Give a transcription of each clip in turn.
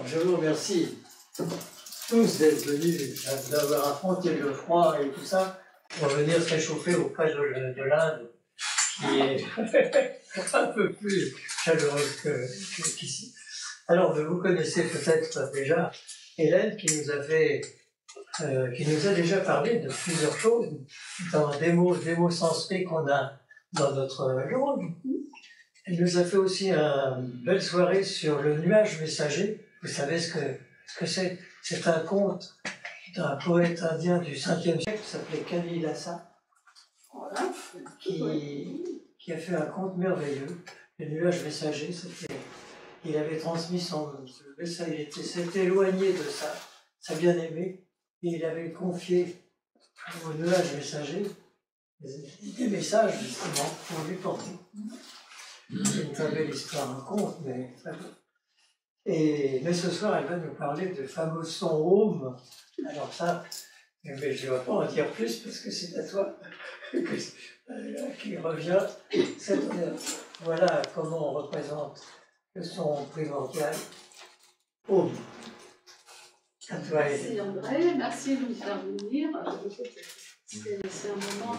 je vous remercie tous d'être venus, d'avoir affronté le froid et tout ça, pour venir se réchauffer auprès de l'Inde, qui est un peu plus chaleureuse qu'ici. Alors, vous connaissez peut-être déjà Hélène qui nous a déjà parlé de plusieurs choses, dans des mots sanskrit qu'on a dans notre langue. Elle nous a fait aussi une belle soirée sur le nuage messager. Vous savez ce que c'est? C'est un conte d'un poète indien du 5e siècle qui s'appelait Kalilasa, voilà, qui a fait un conte merveilleux. Le nuage messager, il avait transmis son message, il s'était éloigné de sa bien-aimée, et il avait confié au nuage messager des messages justement pour lui porter. C'est une très belle histoire, un conte, mais très beau. Mais ce soir, elle va nous parler de fameux son Om. Alors ça, mais je ne vais pas en dire plus parce que c'est à toi qui revient cette heure. Voilà comment on représente le son primordial. Om. Merci André, merci de nous faire venir. C'est un moment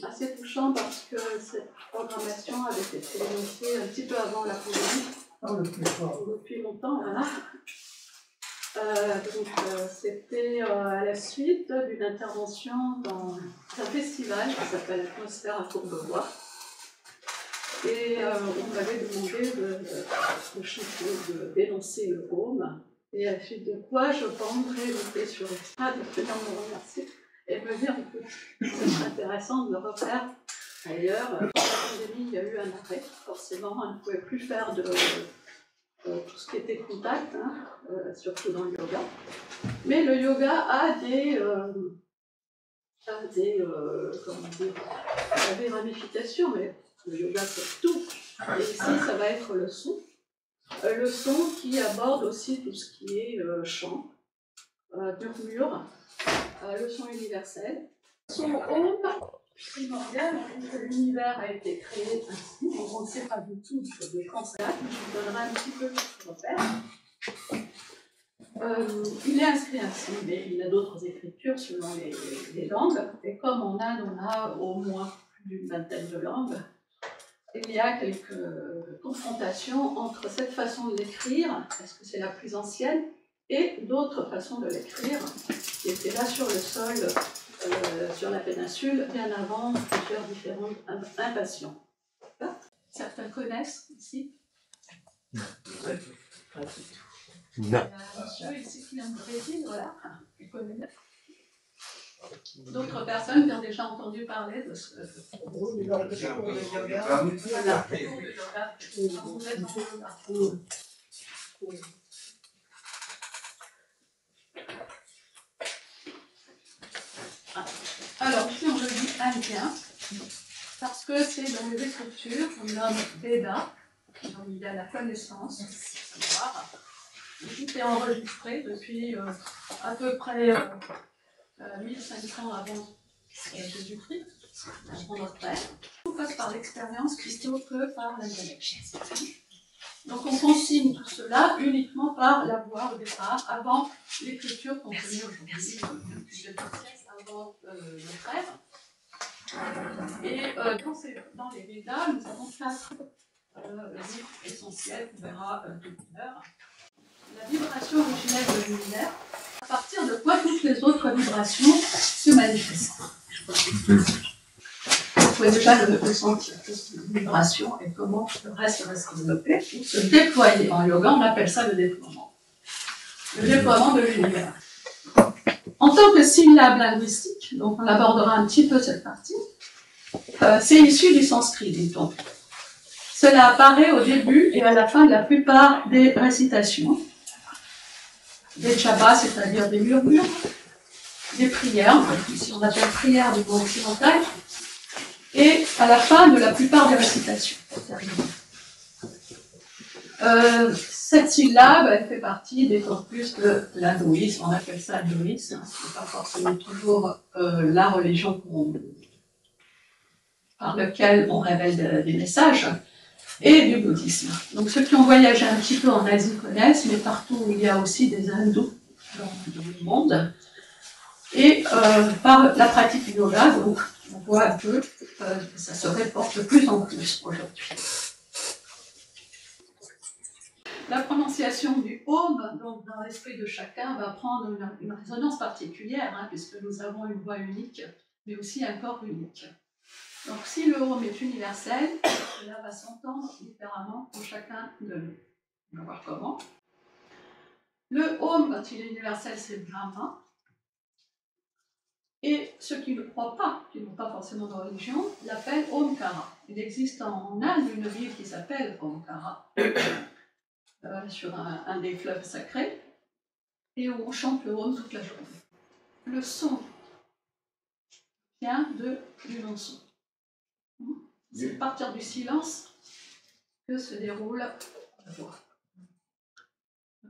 assez touchant parce que cette programmation avait été énoncée un petit peu avant la pandémie, depuis longtemps, voilà. C'était à la suite d'une intervention dans un festival qui s'appelle Atmosphère à Courbevoie. Et on m'avait demandé de dénoncer le home. Et à la suite de quoi, je prendrai monter sur l'estrade, venir me remercier et me dire que ce serait intéressant de le refaire ailleurs. Pendant la pandémie, il y a eu un arrêt. Forcément, on ne pouvait plus faire de tout ce qui était contact, hein, surtout dans le yoga. Mais le yoga a des ramifications, mais le yoga c'est tout. Et ici, ça va être le son. Le son qui aborde aussi tout ce qui est chant, murmure, le son universel. Son home primordial, on dit que l'univers a été créé ainsi, donc on ne sait pas du tout de quand c'est là, je vous donnerai un petit peu de repères. Il est inscrit ainsi, mais il y a d'autres écritures selon les langues, et comme en Inde on a au moins plus d'une vingtaine de langues, il y a quelques confrontations entre cette façon de l'écrire, est-ce que c'est la plus ancienne, et d'autres façons de l'écrire, qui étaient là sur le sol, sur la péninsule, bien avant plusieurs différentes invasions. Certains connaissent ici? Non. Monsieur ici qui vient du Brésil, voilà, il connaît. D'autres personnes qui ont déjà entendu parler de ce cours de yoga. Voilà, cours de yoga. Vous êtes en yoga. Alors, ici on le dit indien, parce que c'est dans les écritures qu'on nomme Veda, donc il y a la connaissance, le savoir. Tout est enregistré depuis à peu près 1500 avant Jésus-Christ, avant notre ère. Tout passe par l'expérience plutôt que par l'intellect. Donc on consigne tout cela uniquement par la voix au départ, avant l'écriture qu'on connaît aujourd'hui, depuis 2 siècles avant notre ère. Et dans les Védas, nous avons 4 livres essentiels qu'on verra tout à l'heure. La vibration originelle de l'univers, à partir de quoi toutes les autres vibrations se manifestent. Vous pouvez déjà le sentir, cette vibration et comment le reste va se développer ou se déployer. En yoga, on appelle ça le déploiement. Le déploiement de l'univers. En tant que syllabe linguistique, donc on abordera un petit peu cette partie, c'est issu du sanskrit, dit-on. Cela apparaît au début et à la fin de la plupart des récitations. Des japas, c'est-à-dire des murmures, des prières, ici on appelle prières du monde occidental, et à la fin de la plupart des récitations. Cette syllabe, elle fait partie des corpus de l'hindouisme, on appelle ça l'hindouisme, ce n'est pas forcément toujours la religion par laquelle on révèle des messages, et du bouddhisme. Donc ceux qui ont voyagé un petit peu en Asie connaissent, mais partout où il y a aussi des hindous dans le monde. Et par la pratique du yoga, donc, on voit un peu que ça se répand de plus en plus aujourd'hui. La prononciation du Om, donc dans l'esprit de chacun, va prendre une résonance particulière, hein, puisque nous avons une voix unique, mais aussi un corps unique. Donc si le Om est universel, cela va s'entendre différemment pour chacun de nous. On va voir comment. Le Om, quand il est universel, c'est Brahma. Et ceux qui ne croient pas, qui n'ont pas forcément de religion, l'appellent Omkara. Il existe en Inde une ville qui s'appelle Omkara, sur un des fleuves sacrés, et où on chante le Om toute la journée. Le son vient du non-son. C'est à partir du silence que se déroule la voix.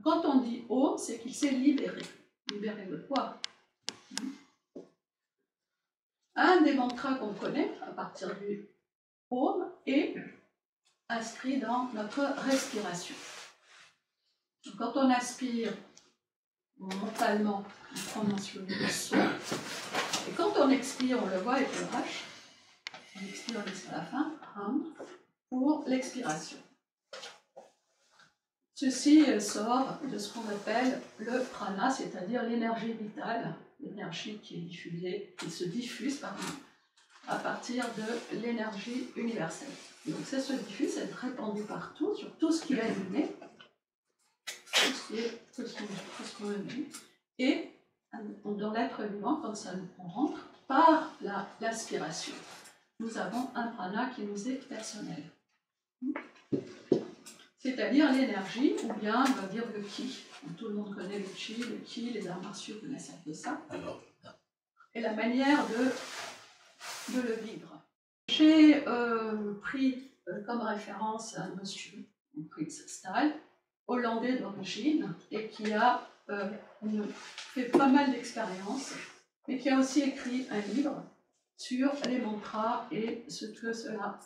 Quand on dit Om, c'est qu'il s'est libéré. Libéré de quoi? Un des mantras qu'on connaît à partir du Om est inscrit dans notre respiration. Donc, quand on inspire mentalement, on prononce le son. Et quand on expire, on le voit avec le H. On expire jusqu'à la fin, pour l'expiration. Ceci sort de ce qu'on appelle le prana, c'est-à-dire l'énergie vitale, l'énergie qui est diffusée, qui se diffuse à partir de l'énergie universelle. Donc ça se diffuse, c'est répandu partout, sur tout ce qui est luminé, tout ce qu'on a vu, et dans l'être vivant, quand ça nous rentre, par l'aspiration. Nous avons un prana qui nous est personnel. C'est-à-dire l'énergie, ou bien on va dire le ki. Tout le monde connaît le ki, les arts martiaux connaissent un peu ça. Et la manière de le vivre. J'ai pris comme référence un monsieur, Fritz Staal, hollandais d'origine, et qui a fait pas mal d'expériences, mais qui a aussi écrit un livre sur les mantras et ce que cela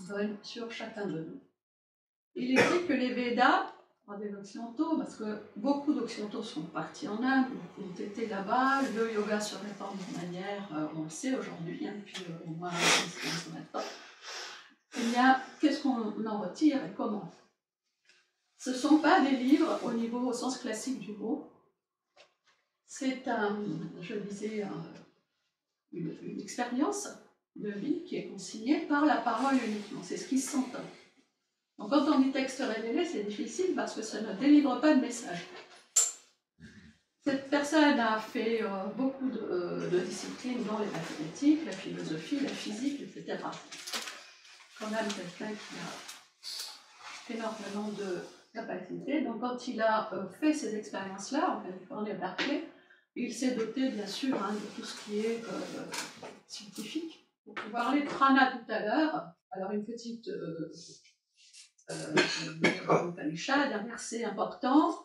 donne sur chacun de nous. Il écrit que les Védas, des occidentaux, parce que beaucoup d'occidentaux sont partis en Inde, ont été là-bas, le yoga se répand de manière, on le sait aujourd'hui, hein, depuis au moins 15 ans. Eh bien, qu'est-ce qu'on en retire et comment? Ce ne sont pas des livres au sens classique du mot. C'est je disais, une expérience de vie qui est consignée par la parole uniquement. C'est ce qui s'entend. Donc quand on dit texte révélé, c'est difficile parce que ça ne délivre pas de message. Cette personne a fait beaucoup de disciplines, dont les mathématiques, la philosophie, la physique, etc. Quand même quelqu'un qui a énormément de capacités. Donc quand il a fait ces expériences-là, en Californie, à Berkeley, il s'est doté bien sûr de tout ce qui est scientifique. Pour parler de prana tout à l'heure, alors une petite Upanishad, un verset important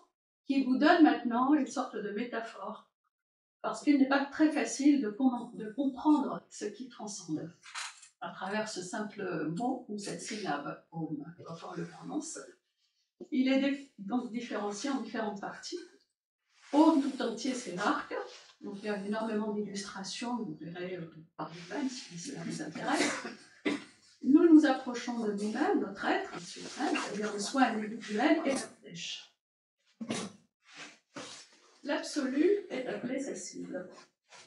qui vous donne maintenant une sorte de métaphore, parce qu'il n'est pas très facile de comprendre ce qui transcende à travers ce simple mot ou cette syllabe, Om, quand on le prononce. Il est donc différencié en différentes parties. Om tout entier, c'est l'arc, donc il y a énormément d'illustrations, vous verrez par vous-même si cela vous intéresse. Nous nous approchons de nous-mêmes, notre être suprême, c'est-à-dire le soi individuel et la pêche. L'absolu est appelé sa cible.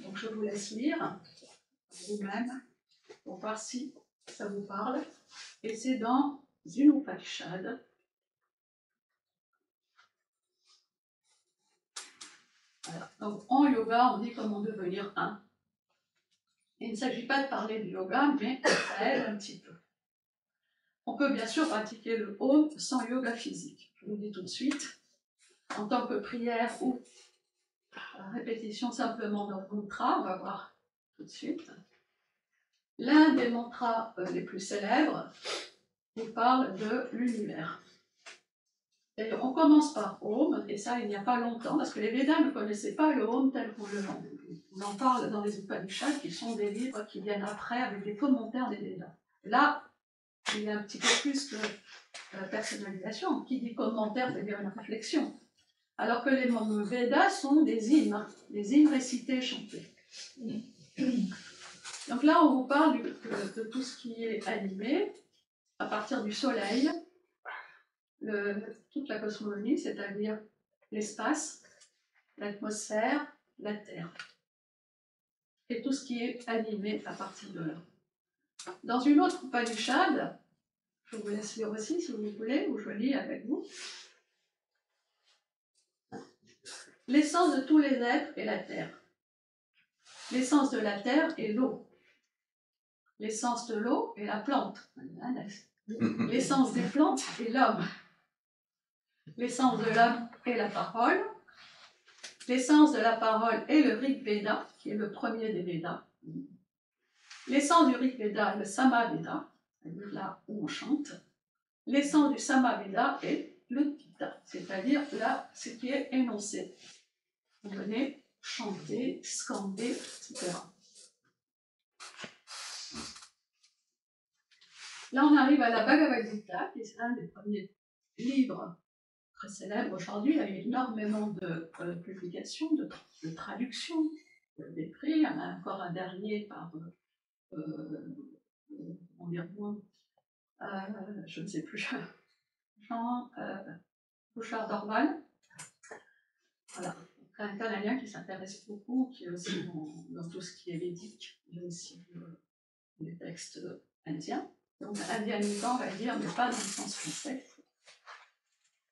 Donc je vous laisse lire vous-même pour voir si ça vous parle. Et c'est dans une Upanishad. Voilà. Donc en yoga, on dit comment devenir un. Il ne s'agit pas de parler du yoga, mais ça aide un petit peu. On peut bien sûr pratiquer le Om sans yoga physique. Je vous le dis tout de suite. En tant que prière ou répétition simplement d'un mantra, on va voir tout de suite. L'un des mantras les plus célèbres, il parle de l'univers. D'ailleurs, on commence par Om, et ça il n'y a pas longtemps, parce que les Védas ne connaissaient pas le Om tel qu'on le vend. On en parle dans les Upanishads, qui sont des livres qui viennent après avec des commentaires des Védas. Là, il y a un petit peu plus de personnalisation. Qui dit commentaire veut dire une réflexion. Alors que les Védas sont des hymnes récités et chantés. Donc là, on vous parle de tout ce qui est animé, à partir du soleil, toute la cosmogonie, c'est-à-dire l'espace, l'atmosphère, la terre. Et tout ce qui est animé à partir de là. Dans une autre Upanishad, je vous laisse lire aussi si vous voulez, ou je lis avec vous. L'essence de tous les êtres est la terre. L'essence de la terre est l'eau. L'essence de l'eau est la plante. L'essence des plantes est l'homme. L'essence de l'homme est la parole. L'essence de la parole est le Rig Veda, qui est le premier des Védas. L'essence du Rig Veda est le Samaveda, c'est-à-dire là où on chante. L'essence du Samaveda est le Gita, c'est-à-dire là ce qui est énoncé. Vous venez chanter, scander, etc. Là, on arrive à la Bhagavad Gita, qui est un des premiers livres très célèbres aujourd'hui. Il y a eu énormément de publications, de traductions, d'écrits. Il y en a encore un dernier par, comment dire, je ne sais plus, Jean Bouchard d'Orval. Voilà, un Canadien qui s'intéresse beaucoup, qui est aussi dans tout ce qui est védique. Il y a aussi les textes indiens. Donc, indianisant, on va dire, mais pas dans le sens français.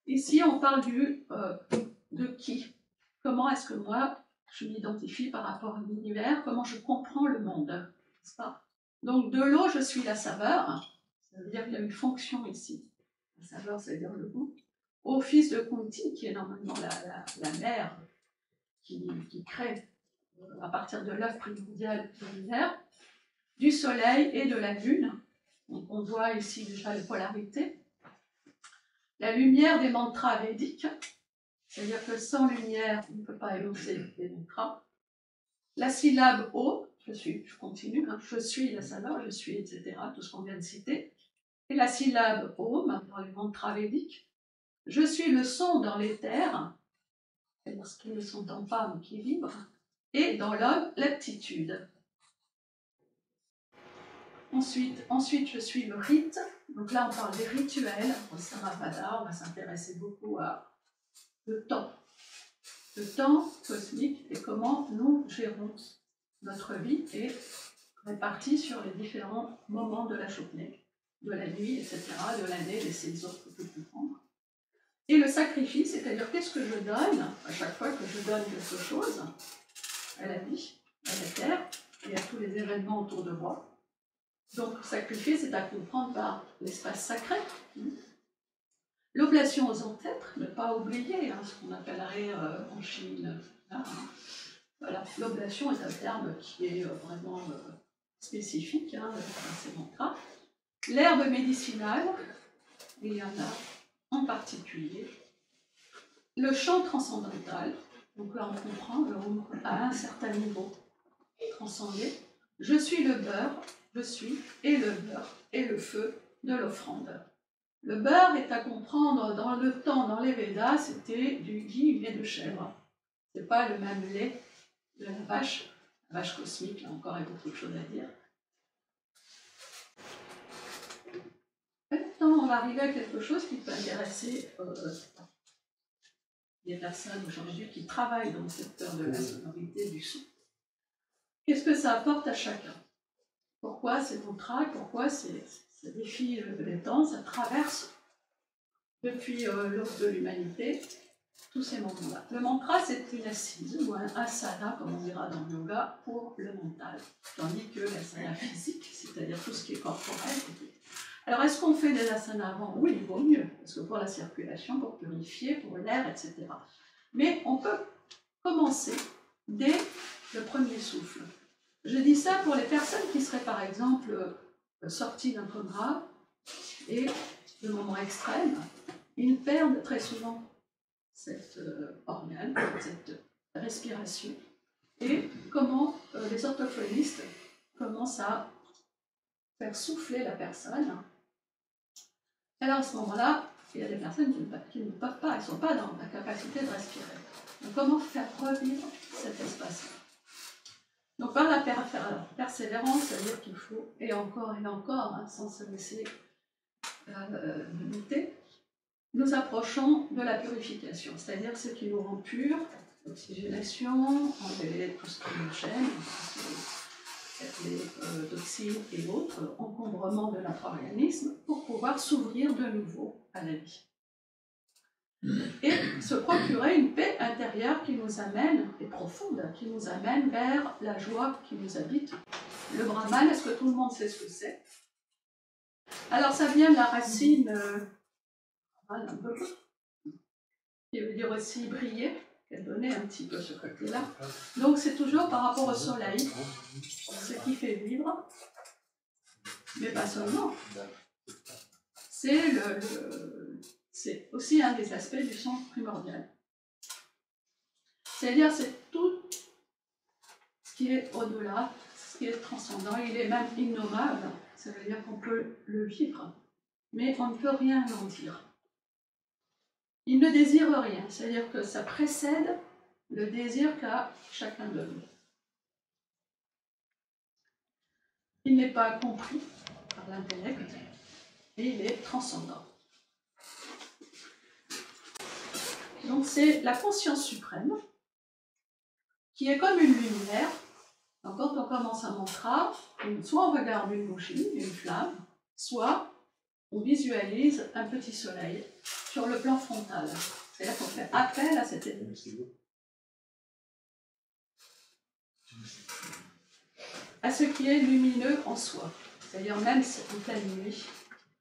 Ici, on parle de qui. Comment est-ce que moi, je m'identifie par rapport à l'univers, comment je comprends le monde, n'est-ce pas? Donc, de l'eau, je suis la saveur, ça veut dire qu'il y a une fonction ici. La saveur, ça veut dire le goût. Au fils de Kunti, qui est normalement la mère qui crée, à partir de l'œuf primordial de l'univers, du soleil et de la lune. Donc, on voit ici déjà les polarités. La lumière des mantras védiques, c'est-à-dire que sans lumière, on ne peut pas énoncer les mantras. La syllabe O, je continue, hein, je suis la saveur, je suis, etc., tout ce qu'on vient de citer. Et la syllabe Om, dans les mantras védiques, je suis le son dans l'éther, c'est-à-dire ce qui ne s'entend pas mais qui vibre, et dans l'homme, l'aptitude. Ensuite, je suis le rite. Donc là, on parle des rituels. Au Samavada, on va s'intéresser beaucoup à le temps cosmique et comment nous gérons notre vie et répartie sur les différents moments de la journée, de la nuit, etc., de l'année, des saisons que je peux prendre. Et le sacrifice, c'est-à-dire qu'est-ce que je donne à chaque fois que je donne quelque chose à la vie, à la terre et à tous les événements autour de moi. Donc, sacrifier, c'est à comprendre par l'espace sacré. L'oblation aux ancêtres, ne pas oublier ce qu'on appellerait en Chine. Là, voilà. L'oblation est un terme qui est vraiment spécifique dans ces mantras. L'herbe médicinale, il y en a en particulier. Le chant transcendantal, donc là on comprend à un certain niveau transcendé. Je suis le beurre, je suis et le beurre et le feu de l'offrande. Le beurre est à comprendre dans le temps, dans les Védas, c'était du ghee et de chèvre. Ce n'est pas le même lait de la vache cosmique, là encore il y a beaucoup de choses à dire. Maintenant, on va arriver à quelque chose qui peut intéresser les personnes aujourd'hui qui travaillent dans le secteur de la sonorité du son. Qu'est-ce que ça apporte à chacun? Pourquoi ces mantras, pourquoi ça défie les temps, ça traverse depuis l'aube de l'humanité tous ces moments-là. Le mantra, c'est une assise ou un asana, comme on dira dans le yoga, pour le mental, tandis que l'asana physique, c'est-à-dire tout ce qui est corporel. Alors, est-ce qu'on fait des asanas avant? Oui, il vaut mieux, parce que pour la circulation, pour purifier, pour l'air, etc. Mais on peut commencer dès le premier souffle. Je dis ça pour les personnes qui seraient, par exemple, sorties d'un coma et de moments extrêmes, ils perdent très souvent cet organe, cette respiration. Et comment les orthophonistes commencent à faire souffler la personne Alors à ce moment-là, il y a des personnes qui ne peuvent pas, elles ne sont pas dans la capacité de respirer. Donc comment faire revivre cet espace-là? Donc par la persévérance, c'est-à-dire qu'il faut, et encore, hein, sans se laisser limiter, nous approchons de la purification, c'est-à-dire ce qui nous rend purs, l'oxygénation, enlever tout ce qui nous gêne, les toxines et autres, encombrement de notre organisme, pour pouvoir s'ouvrir de nouveau à la vie. Et se procurer une paix intérieure qui nous amène, et profonde, qui nous amène vers la joie qui nous habite. Le Brahman, est-ce que tout le monde sait ce que c'est? Alors ça vient de la racine qui veut dire aussi briller, qui a donné un petit peu ce côté-là. Donc c'est toujours par rapport au soleil, ce qui fait vivre, mais pas seulement. C'est aussi un des aspects du sens primordial. C'est-à-dire c'est tout ce qui est au-delà, ce qui est transcendant, il est même innommable, ça veut dire qu'on peut le vivre, mais on ne peut rien en dire. Il ne désire rien, c'est-à-dire que ça précède le désir qu'a chacun de nous. Il n'est pas compris par l'intellect et il est transcendant. Donc c'est la conscience suprême qui est comme une lumière. Donc quand on commence un mantra, soit on regarde une bougie, une flamme, soit on visualise un petit soleil sur le plan frontal. C'est-à-dire qu'on fait appel à cette énergie. À ce qui est lumineux en soi. C'est-à-dire même en pleine nuit,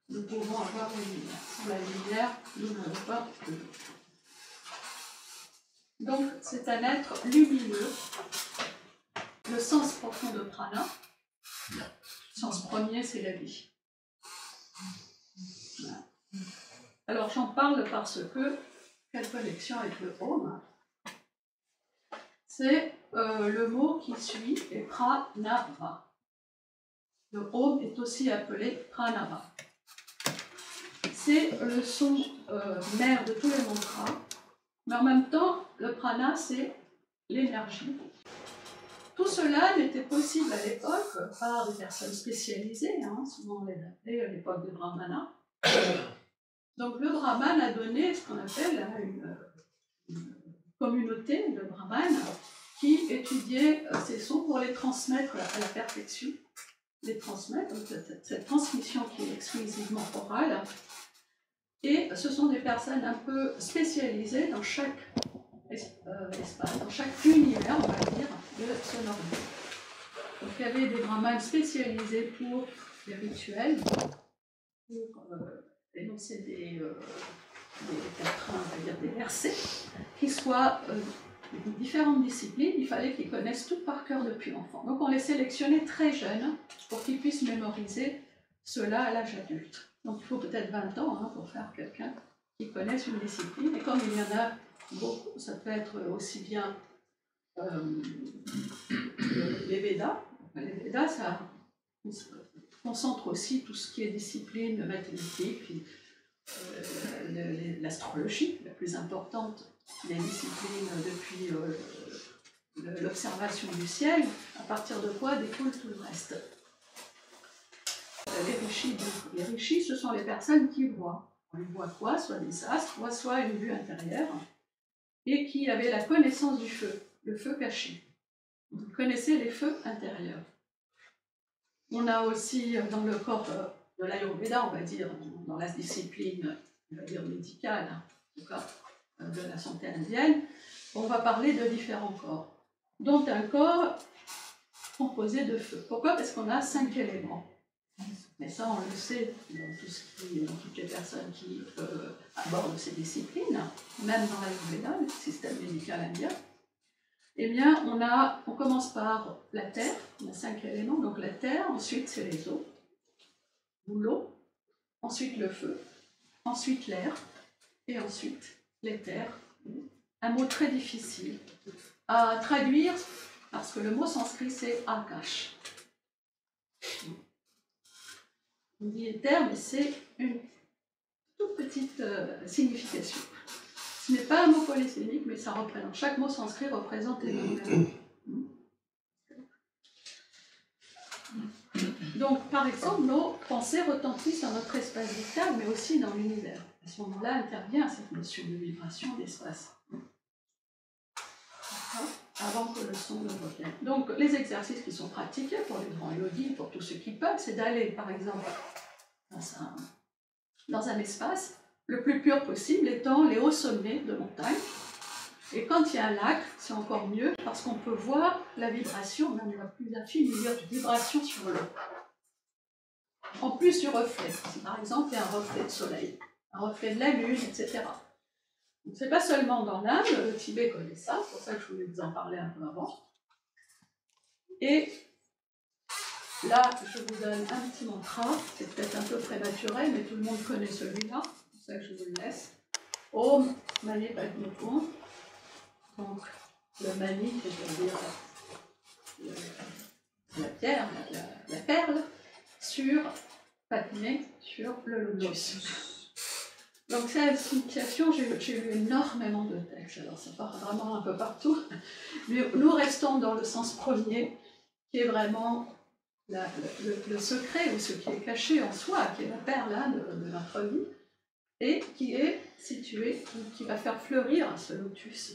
nous pouvons avoir une lumière. Sans la lumière, nous n'avons pas de lumière. Donc c'est un être lumineux. Le sens profond de prana, le sens premier, c'est la vie. Voilà. Alors j'en parle parce que, quelle connexion avec le Om? C'est le mot qui suit est pranava. Le Om est aussi appelé pranava. C'est le son mère de tous les mantras, mais en même temps, le prana, c'est l'énergie. Tout cela n'était possible à l'époque par des personnes spécialisées, hein, souvent on les appelait à l'époque des brahmanas. Donc le brahman a donné ce qu'on appelle une communauté de brahmanes qui étudiait ces sons pour les transmettre à la perfection, les transmettre, donc cette transmission qui est exclusivement orale. Et ce sont des personnes un peu spécialisées dans chaque espace, dans chaque univers, on va dire, de sonorité. Donc il y avait des brahmanes spécialisés pour les rituels, pour énoncer des quatrains, on va dire des versets, qui soient différentes disciplines, il fallait qu'ils connaissent tout par cœur depuis l'enfant. Donc on les sélectionnait très jeunes pour qu'ils puissent mémoriser cela à l'âge adulte. Donc il faut peut-être 20 ans hein, pour faire quelqu'un qui connaisse une discipline. Et comme il y en a beaucoup, ça peut être aussi bien les Védas. Les Védas, ça concentre aussi tout ce qui est discipline mathématique, puis l'astrologie, la plus importante des disciplines depuis l'observation du ciel, à partir de quoi découle tout le reste. Les rishis, ce sont les personnes qui voient. On voit quoi? Soit des astres, soit une vue intérieure, et qui avaient la connaissance du feu, le feu caché. Vous connaissez les feux intérieurs. On a aussi dans le corps de l'Ayurveda, on va dire, dans la discipline, on va dire médicale, en tout cas de la santé indienne, on va parler de différents corps, dont un corps composé de feu. Pourquoi? Parce qu'on a 5 éléments. Mais ça, on le sait dans toutes les personnes qui abordent ces disciplines, même dans l'Ayurveda, le système médical indien. Eh bien, on commence par la terre, on a 5 éléments, donc la terre, ensuite c'est les eaux, ou l'eau, ensuite le feu, ensuite l'air, et ensuite l'éther. Un mot très difficile à traduire, parce que le mot sanskrit c'est akash. On dit éther, mais c'est toute petite signification. Ce n'est pas un mot polysémique, mais ça représente. Chaque mot sanskrit représente énormément. Donc, par exemple, nos pensées retentissent dans notre espace vital, mais aussi dans l'univers. À ce moment-là, intervient cette notion de vibration d'espace. Avant que le son ne revienne. Donc, les exercices qui sont pratiqués pour les grands yogis, pour tous ceux qui peuvent, c'est d'aller, par exemple, dans un espace le plus pur possible, étant les hauts sommets de montagne. Et quand il y a un lac, c'est encore mieux, parce qu'on peut voir la vibration, même la plus infime vibration sur l'eau. En plus du reflet. Si par exemple, il y a un reflet de soleil, un reflet de la lune, etc. Ce n'est pas seulement dans l'Inde, le Tibet connaît ça, c'est pour ça que je voulais vous en parler un peu avant. Et là, je vous donne un petit mantra, c'est peut-être un peu prématuré, mais tout le monde connaît celui-là, c'est pour ça que je vous le laisse. Om Mani Padme Hum. Donc, le mani, c'est-à-dire la pierre, la perle, sur Padme, sur le lotus. Donc, cette signification, j'ai lu énormément de textes, alors ça part vraiment un peu partout, mais nous restons dans le sens premier, qui est vraiment le secret, ou ce qui est caché en soi, qui est la perle de notre vie, et qui est situé, qui va faire fleurir ce lotus.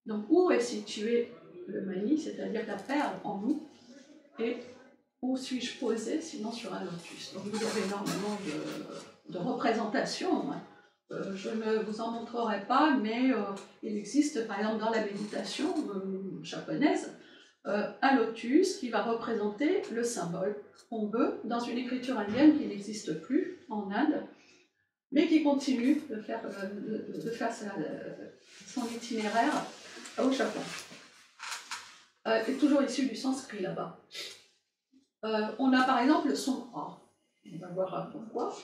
Donc, où est situé le mani, c'est-à-dire la perle en nous, et où suis-je posé, sinon sur un lotus. Donc, vous avez énormément de représentations. Je ne vous en montrerai pas, mais il existe, par exemple, dans la méditation japonaise, un lotus qui va représenter le symbole qu'on veut dans une écriture indienne qui n'existe plus en Inde, mais qui continue de faire son itinéraire au Japon. Est toujours issu du sanskrit là-bas. On a par exemple le son A. On va voir pourquoi.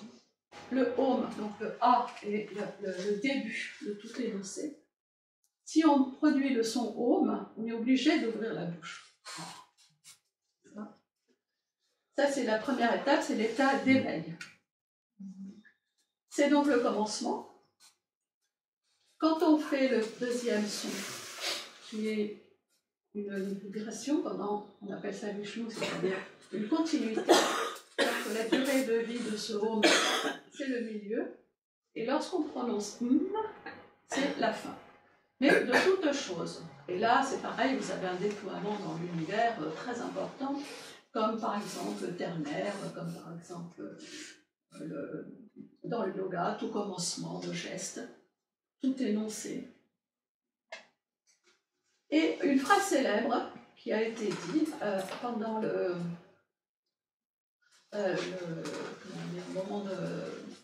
Le Om, donc le A est le début de tout énoncé. Si on produit le son Om, on est obligé d'ouvrir la bouche. Ça, c'est la première étape, c'est l'état d'éveil. C'est donc le commencement. Quand on fait le deuxième son, qui est une vibration, on appelle ça Vishnu, c'est-à-dire une continuité, alors que la durée de vie de ce Om, c'est le milieu, et lorsqu'on prononce c'est la fin. Mais de toutes choses, et là c'est pareil, vous avez un déploiement dans l'univers très important, comme par exemple le ternaire, comme par exemple dans le yoga, tout commencement de geste, tout énoncé. Et une phrase célèbre qui a été dite pendant le moment de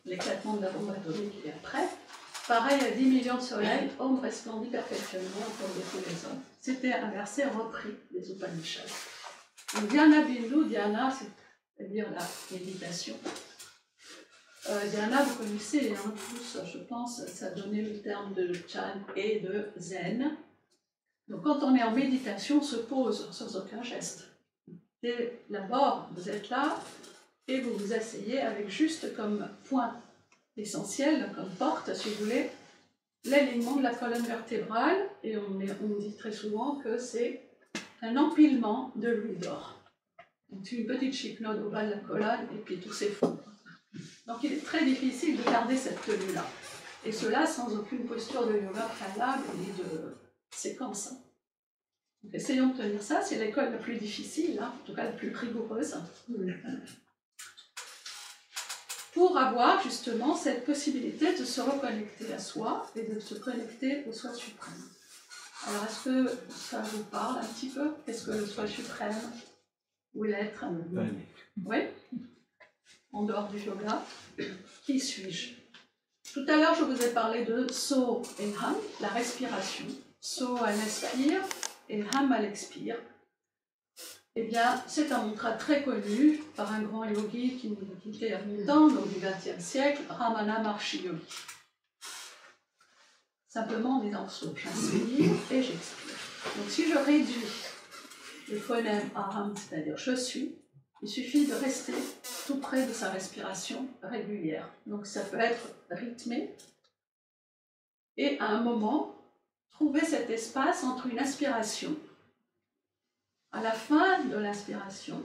l'éclatement de la bombe atomique et après, pareil à 10 millions de soleils, Om resplendit perpétuellement autour de tous les hommes. C'était un verset repris des Upanishads. Donc, Dhyana Bindu, Dhyana, c'est-à-dire la méditation. Dhyana, vous connaissez, hein, tous, je pense, ça donnait le terme de Chan et de Zen. Donc, quand on est en méditation, on se pose sans aucun geste. Et d'abord, vous êtes là et vous vous asseyez avec juste comme point essentiel, comme porte, si vous voulez, l'alignement de la colonne vertébrale. Et on dit très souvent que c'est un empilement de louis d'or. Donc, une petite chicnode au bas de la colonne et puis tout s'effondre. Donc, il est très difficile de garder cette tenue-là. Et cela sans aucune posture de yoga préalable et de séquence. Donc, essayons de tenir ça, c'est l'école la plus difficile, hein, en tout cas la plus rigoureuse, pour avoir justement cette possibilité de se reconnecter à soi et de se connecter au soi suprême. Alors, est-ce que ça vous parle un petit peu? Qu'est-ce que le soi suprême ou l'être? Oui. En dehors du yoga, qui suis-je? Tout à l'heure, je vous ai parlé de So et Ham, la respiration. So à l'inspire et Ham à l'expire. Eh bien, c'est un mantra très connu par un grand yogi qui nous a quittés il y a longtemps, donc du XXe siècle, Ramana Maharshi Yogi. Simplement en disant So, j'inspire et j'expire. Donc si je réduis le phonème Aham, c'est-à-dire je suis, Il suffit de rester tout près de sa respiration régulière. Donc ça peut être rythmé et à un moment, trouver cet espace entre une inspiration. À la fin de l'inspiration,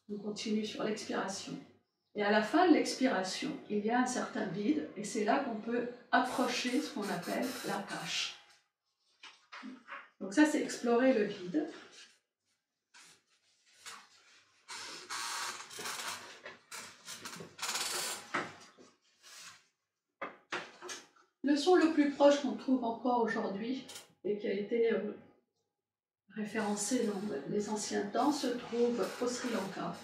on continue sur l'expiration. Et à la fin de l'expiration, il y a un certain vide et c'est là qu'on peut approcher ce qu'on appelle la tâche. Donc ça, c'est explorer le vide. Le son le plus proche qu'on trouve encore aujourd'hui et qui a été référencé dans les anciens temps se trouve au Sri Lanka.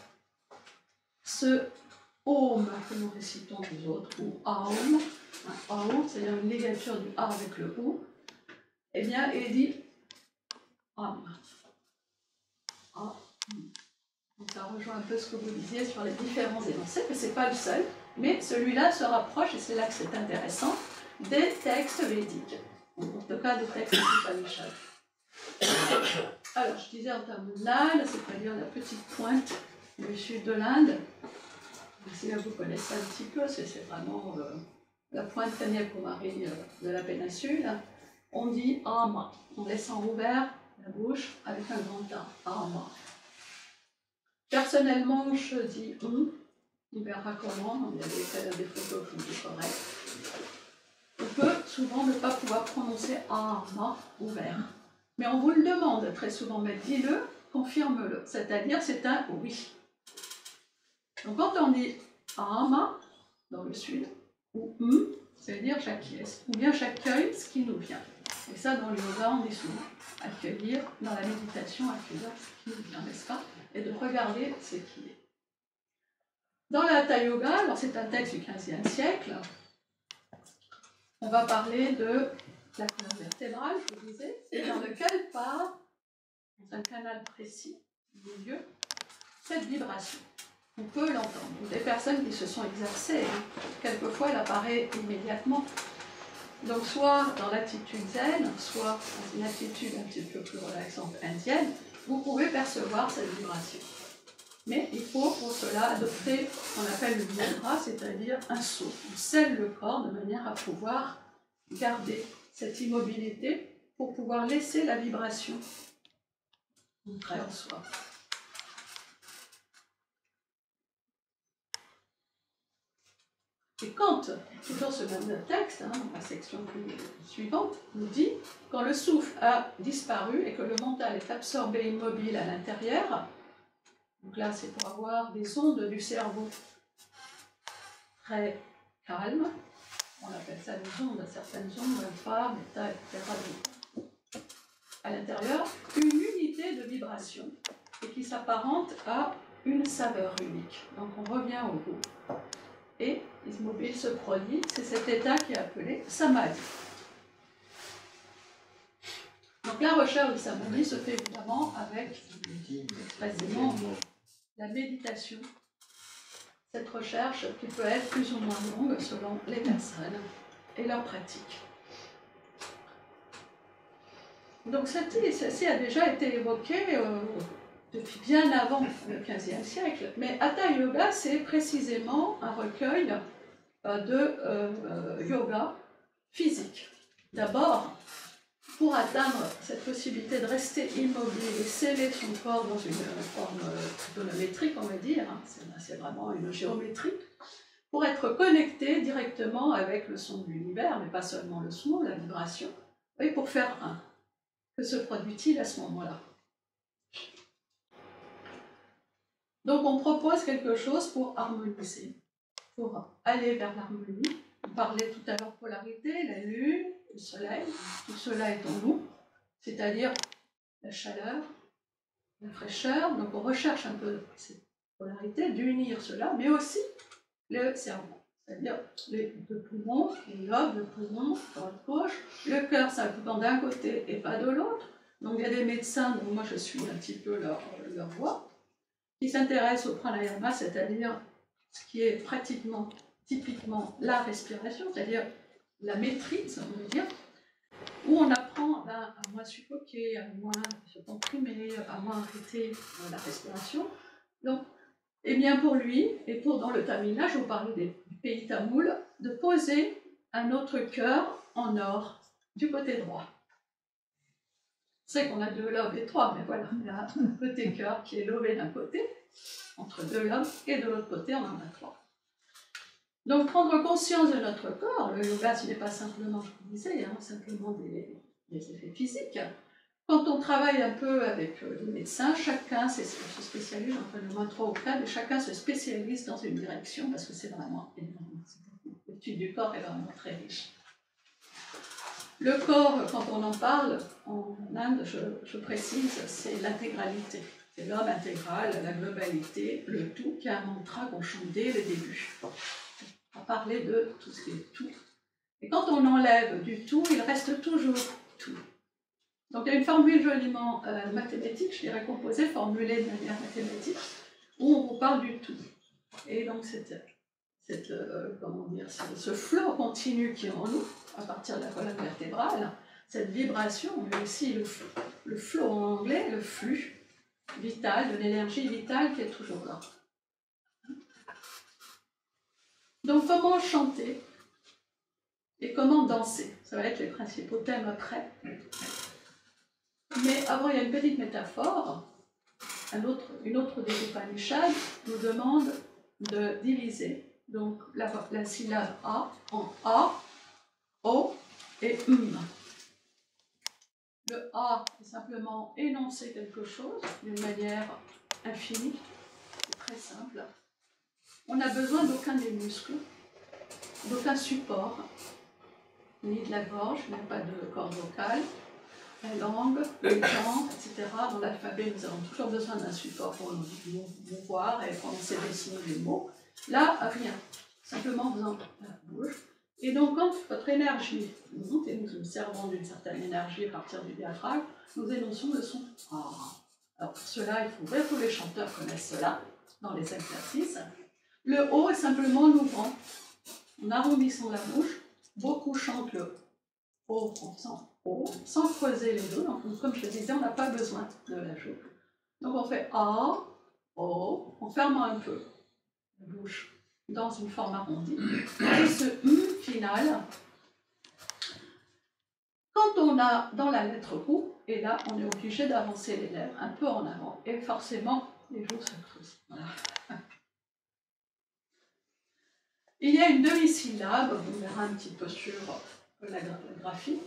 Ce Om que nous récitons nous autres, ou Aum, c'est-à-dire une ligature du A avec le OU, eh bien, il dit Am. Donc ça rejoint un peu ce que vous disiez sur les différents énoncés, que ce n'est pas le seul, mais celui-là se rapproche, et c'est là que c'est intéressant, des textes védiques, en tout cas des textes Upanishads. Alors, je disais en termes de l'Inde, c'est-à-dire la petite pointe du sud de l'Inde. Si vous connaissez un petit peu, c'est vraiment la pointe Kanyakumari de la péninsule. On dit Ama, en laissant ouvert la bouche avec un grand A, Ama. Personnellement, je dis on verra comment, il y a des photos qui sont correctes. On peut souvent ne pas pouvoir prononcer Ama ouvert. Mais on vous le demande très souvent, mais dis-le, confirme-le. C'est-à-dire, c'est un oui. Donc, quand on dit Ama, dans le sud, ou c'est-à-dire j'acquiesce, ou bien j'accueille ce qui nous vient. Et ça, dans le yoga, on dit souvent accueillir, dans la méditation, accueillir ce qui nous vient, n'est-ce pas? Et de regarder ce qui est. Dans la Hatha Yoga, alors c'est un texte du XVe siècle, on va parler de la colonne vertébrale, je vous disais, et dans lequel part, dans un canal précis, du milieu, cette vibration. On peut l'entendre. Des personnes qui se sont exercées, quelquefois elle apparaît immédiatement. Donc soit dans l'attitude zen, soit dans une attitude un petit peu plus relaxante indienne, vous pouvez percevoir cette vibration. Mais il faut pour cela adopter ce qu'on appelle le mudra, c'est-à-dire un saut. On scelle le corps de manière à pouvoir garder cette immobilité pour pouvoir laisser la vibration entrer en soi. Et quand, toujours ce même texte, la section suivante, nous dit, quand le souffle a disparu et que le mental est absorbé immobile à l'intérieur, donc là c'est pour avoir des ondes du cerveau très calmes, on appelle ça des ondes, certaines ondes, alpha, bêta, etc. À l'intérieur, une unité de vibration et qui s'apparente à une saveur unique. Donc on revient au goût. Et l'immobile se produit, c'est cet état qui est appelé samadhi. Donc la recherche du samadhi se fait évidemment avec précisément la méditation. Cette recherche qui peut être plus ou moins longue selon les personnes et leur pratique. Donc ceci a déjà été évoqué depuis bien avant le XVe siècle, mais Hatha Yoga, c'est précisément un recueil de yoga physique. D'abord, pour atteindre cette possibilité de rester immobile et sceller son corps dans une forme tonométrique, on va dire, c'est vraiment une géométrie, pour être connecté directement avec le son de l'univers, mais pas seulement le son, la vibration, et pour faire un. Que se produit-il à ce moment-là? Donc on propose quelque chose pour harmoniser, pour aller vers l'harmonie. On parlait tout à l'heure de polarité, la lune, le soleil, tout cela est en nous, c'est-à-dire la chaleur, la fraîcheur. Donc on recherche un peu cette polarité, d'unir cela, mais aussi le cerveau, c'est-à-dire les deux poumons, les lobes, le poumon, dans le gauche, le cœur s'occupant d'un côté et pas de l'autre. Donc il y a des médecins, dont moi je suis un petit peu leur voix, qui s'intéressent au pranayama, c'est-à-dire ce qui est pratiquement, typiquement la respiration, c'est-à-dire la maîtrise, on veut dire, où on apprend à moins suffoquer, à moins se comprimer, à moins arrêter la respiration, Donc, eh bien pour lui, et dans le tamina, je vous parlais du pays tamoul, de poser un autre cœur en or du côté droit. C'est qu'on a 2 lobes et 3, mais voilà, il y a un côté cœur qui est lobé d'un côté, entre 2 lobes, et de l'autre côté, on en a 3. Donc, prendre conscience de notre corps, le yoga, ce n'est pas simplement, je vous disais, simplement des effets physiques. Quand on travaille un peu avec les médecins, chacun se spécialise, enfin le moins 3 ou 4, et chacun se spécialise dans une direction, parce que c'est vraiment énorme. L'étude du corps est vraiment très riche. Le corps, quand on en parle, en Inde, je précise, c'est l'intégralité. C'est l'homme intégral, la globalité, le tout, qui est un mantra qu'on chante dès le début. On va parler de tout ce qui est tout. Et quand on enlève du tout, il reste toujours tout. Donc il y a une formule joliment mathématique, je dirais composée, formulée de manière mathématique, où on vous parle du tout. Et donc comment dire, ce flot continu qui est en nous, à partir de la colonne vertébrale, cette vibration, mais aussi le flot en anglais, le flux vital, de l'énergie vitale qui est toujours là. Donc comment chanter et comment danser? Ça va être les principaux thèmes après. Mais avant, il y a une petite métaphore. Une autre des Upanishads nous demande de diviser donc la syllabe A en A, O et Le A est simplement énoncer quelque chose d'une manière infinie, c'est très simple. On n'a besoin d'aucun des muscles, d'aucun support, ni de la gorge, même pas de corde vocale, la langue, les dents, etc. Dans l'alphabet, nous avons toujours besoin d'un support pour nous voir et prononcer des signes des mots. Là, rien. Simplement faisant la bouche. Et donc, quand votre énergie monte, et nous nous servons d'une certaine énergie à partir du diaphragme, nous énonçons le son A. Alors, pour cela, il faut ouvrir, tous les chanteurs connaissent cela dans les exercices. Le O est simplement l'ouvrant, en arrondissant la bouche. Beaucoup chantent le O en faisant O, sans creuser les deux. Donc, comme je le disais, on n'a pas besoin de la joue. Donc, on fait A, O, en fermant un peu la bouche dans une forme arrondie. Et ce final, quand on a dans la lettre OU, et là, on est obligé d'avancer les lèvres un peu en avant. Et forcément, les joues se creusent. Voilà. Il y a une demi-syllabe, on verra un petit peu sur la graphie.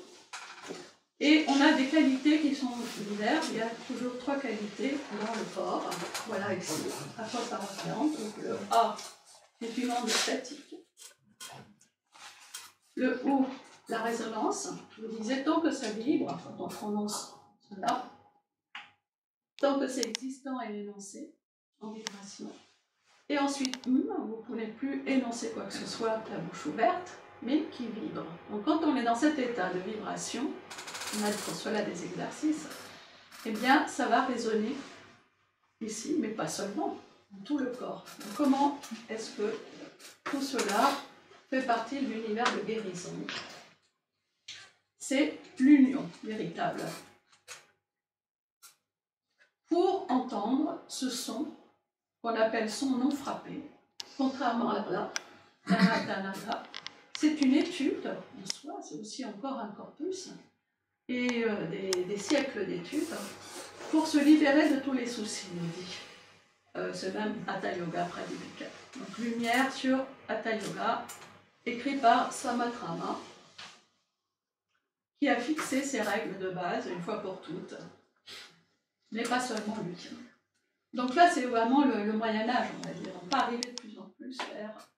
Et on a des qualités qui sont diverses. Il y a toujours 3 qualités dans le corps. Voilà ici, à quoi ça représente. Donc le A est une onde statique. Le O, la résonance. Je vous disais, tant que ça vibre, quand on prononce cela, tant que c'est existant et énoncé, en vibration. Et ensuite, vous ne pouvez plus énoncer quoi que ce soit, la bouche ouverte, mais qui vibre. Donc quand on est dans cet état de vibration, on a pour cela des exercices, eh bien ça va résonner ici, mais pas seulement, dans tout le corps. Donc comment est-ce que tout cela fait partie de l'univers de guérison? C'est l'union véritable. Pour entendre ce son, qu'on appelle son non frappé, contrairement à la Dhanata, c'est une étude en soi, c'est aussi encore un corpus, et des siècles d'études, pour se libérer de tous les soucis, nous dit ce même Hatha Yoga Pradipika. Donc lumière sur Hatha Yoga, écrit par Samatrama, qui a fixé ses règles de base une fois pour toutes, mais pas seulement lui. Donc là, c'est vraiment le Moyen-Âge, on va dire. On va arriver de plus en plus vers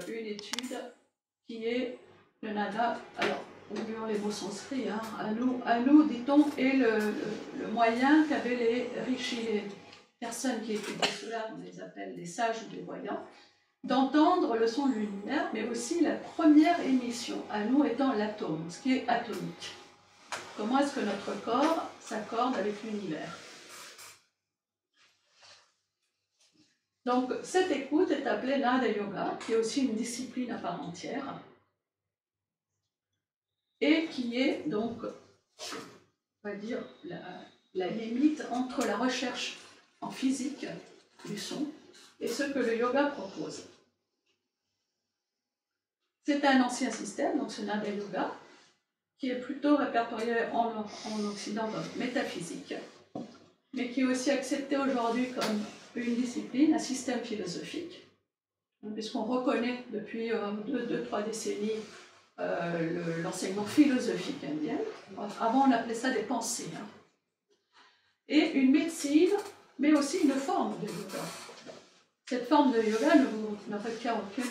une étude qui est le nada. Alors, oublions les mots sanscrits, à nous, dit-on, est le moyen qu'avaient les rishis, les personnes qui étudiaient cela, on les appelle les sages ou les voyants, d'entendre le son de l'univers, mais aussi la première émission, à nous étant l'atome, ce qui est atomique. Comment est-ce que notre corps s'accorde avec l'univers? Donc, cette écoute est appelée Nada Yoga, qui est aussi une discipline à part entière, et qui est donc, on va dire, la limite entre la recherche en physique du son et ce que le yoga propose. C'est un ancien système, donc ce Nada Yoga, qui est plutôt répertorié en Occident comme métaphysique, mais qui est aussi accepté aujourd'hui comme une discipline, un système philosophique, puisqu'on reconnaît depuis 2-3 décennies l'enseignement philosophique indien. Avant, on appelait ça des pensées. Et une médecine, mais aussi une forme de yoga. Cette forme de yoga ne requiert aucun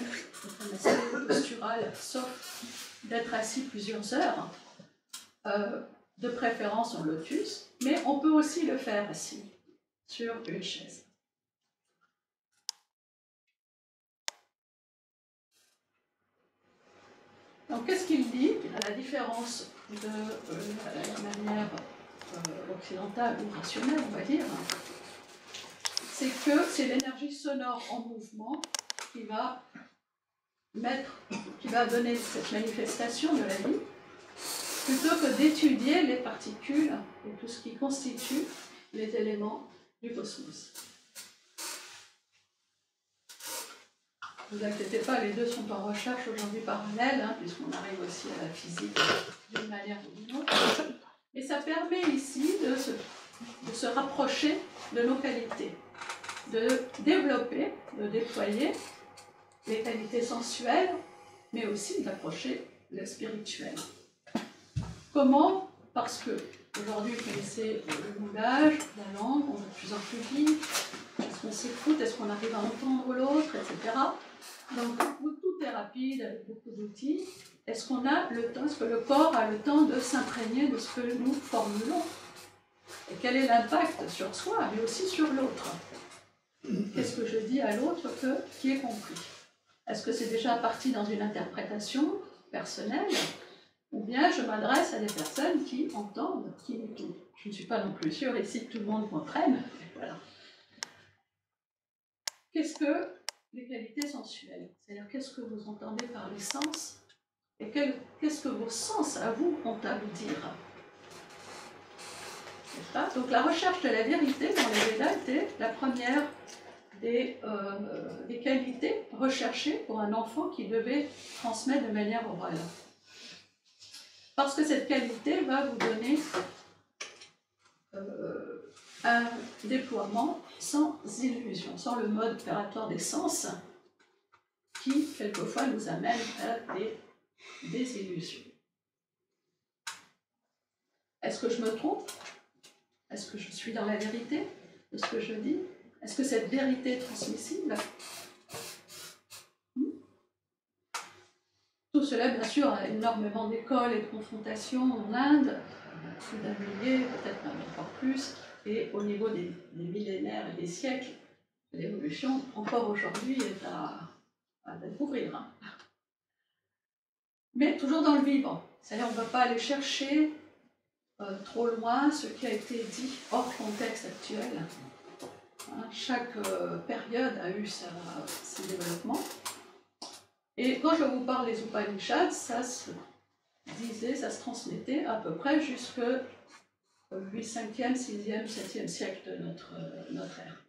aspect postural, sauf d'être assis plusieurs heures, de préférence en lotus, mais on peut aussi le faire assis sur une chaise. Donc, qu'est-ce qu'il dit? À la différence de la manière occidentale ou rationnelle, on va dire, c'est que c'est l'énergie sonore en mouvement qui va donner cette manifestation de la vie, plutôt que d'étudier les particules et tout ce qui constitue les éléments du cosmos. Ne vous inquiétez pas, les deux sont en recherche aujourd'hui parallèle, puisqu'on arrive aussi à la physique d'une manière ou d'une autre. Et ça permet ici de se rapprocher de nos qualités, de développer, de déployer les qualités sensuelles, mais aussi d'approcher le spirituel. Comment? Parce que aujourd'hui, vous connaissez le langage, la langue, on est de plus en plus vite. Est-ce qu'on s'écoute? Est-ce qu'on arrive à entendre l'autre, etc. Donc, tout est rapide, avec beaucoup d'outils. Est-ce qu'on a le temps, est-ce que le corps a le temps de s'imprégner de ce que nous formulons? Et quel est l'impact sur soi, mais aussi sur l'autre? Qu'est-ce que je dis à l'autre qui est compris? Est-ce que c'est déjà parti dans une interprétation personnelle? Ou bien je m'adresse à des personnes qui entendent, qui m'écoutent. Je ne suis pas non plus sûre ici que tout le monde comprenne. Voilà. Qu'est-ce que les qualités sensuelles? C'est-à-dire qu'est-ce que vous entendez par les sens? Et qu'est-ce que vos sens à vous ont à vous dire? N'est-ce pas? Donc la recherche de la vérité dans les Védas était la première des qualités recherchées pour un enfant qui devait transmettre de manière orale. Parce que cette qualité va vous donner un déploiement sans illusion, sans le mode opératoire des sens qui, quelquefois, nous amène à des désillusions. Est-ce que je me trompe? Est-ce que je suis dans la vérité de ce que je dis? Est-ce que cette vérité est transmissible? Tout cela, bien sûr, a énormément d'écoles et de confrontations en Inde, plus d'un millier, peut-être même encore plus, et au niveau des millénaires et des siècles, l'évolution, encore aujourd'hui, est à découvrir. Mais toujours dans le vivant, c'est-à-dire on ne va pas aller chercher trop loin ce qui a été dit hors contexte actuel. Chaque période a eu ses développements. Et quand je vous parle des Upanishads, ça se disait, ça se transmettait à peu près jusqu'au 5e, 6e, 7e siècle de notre ère.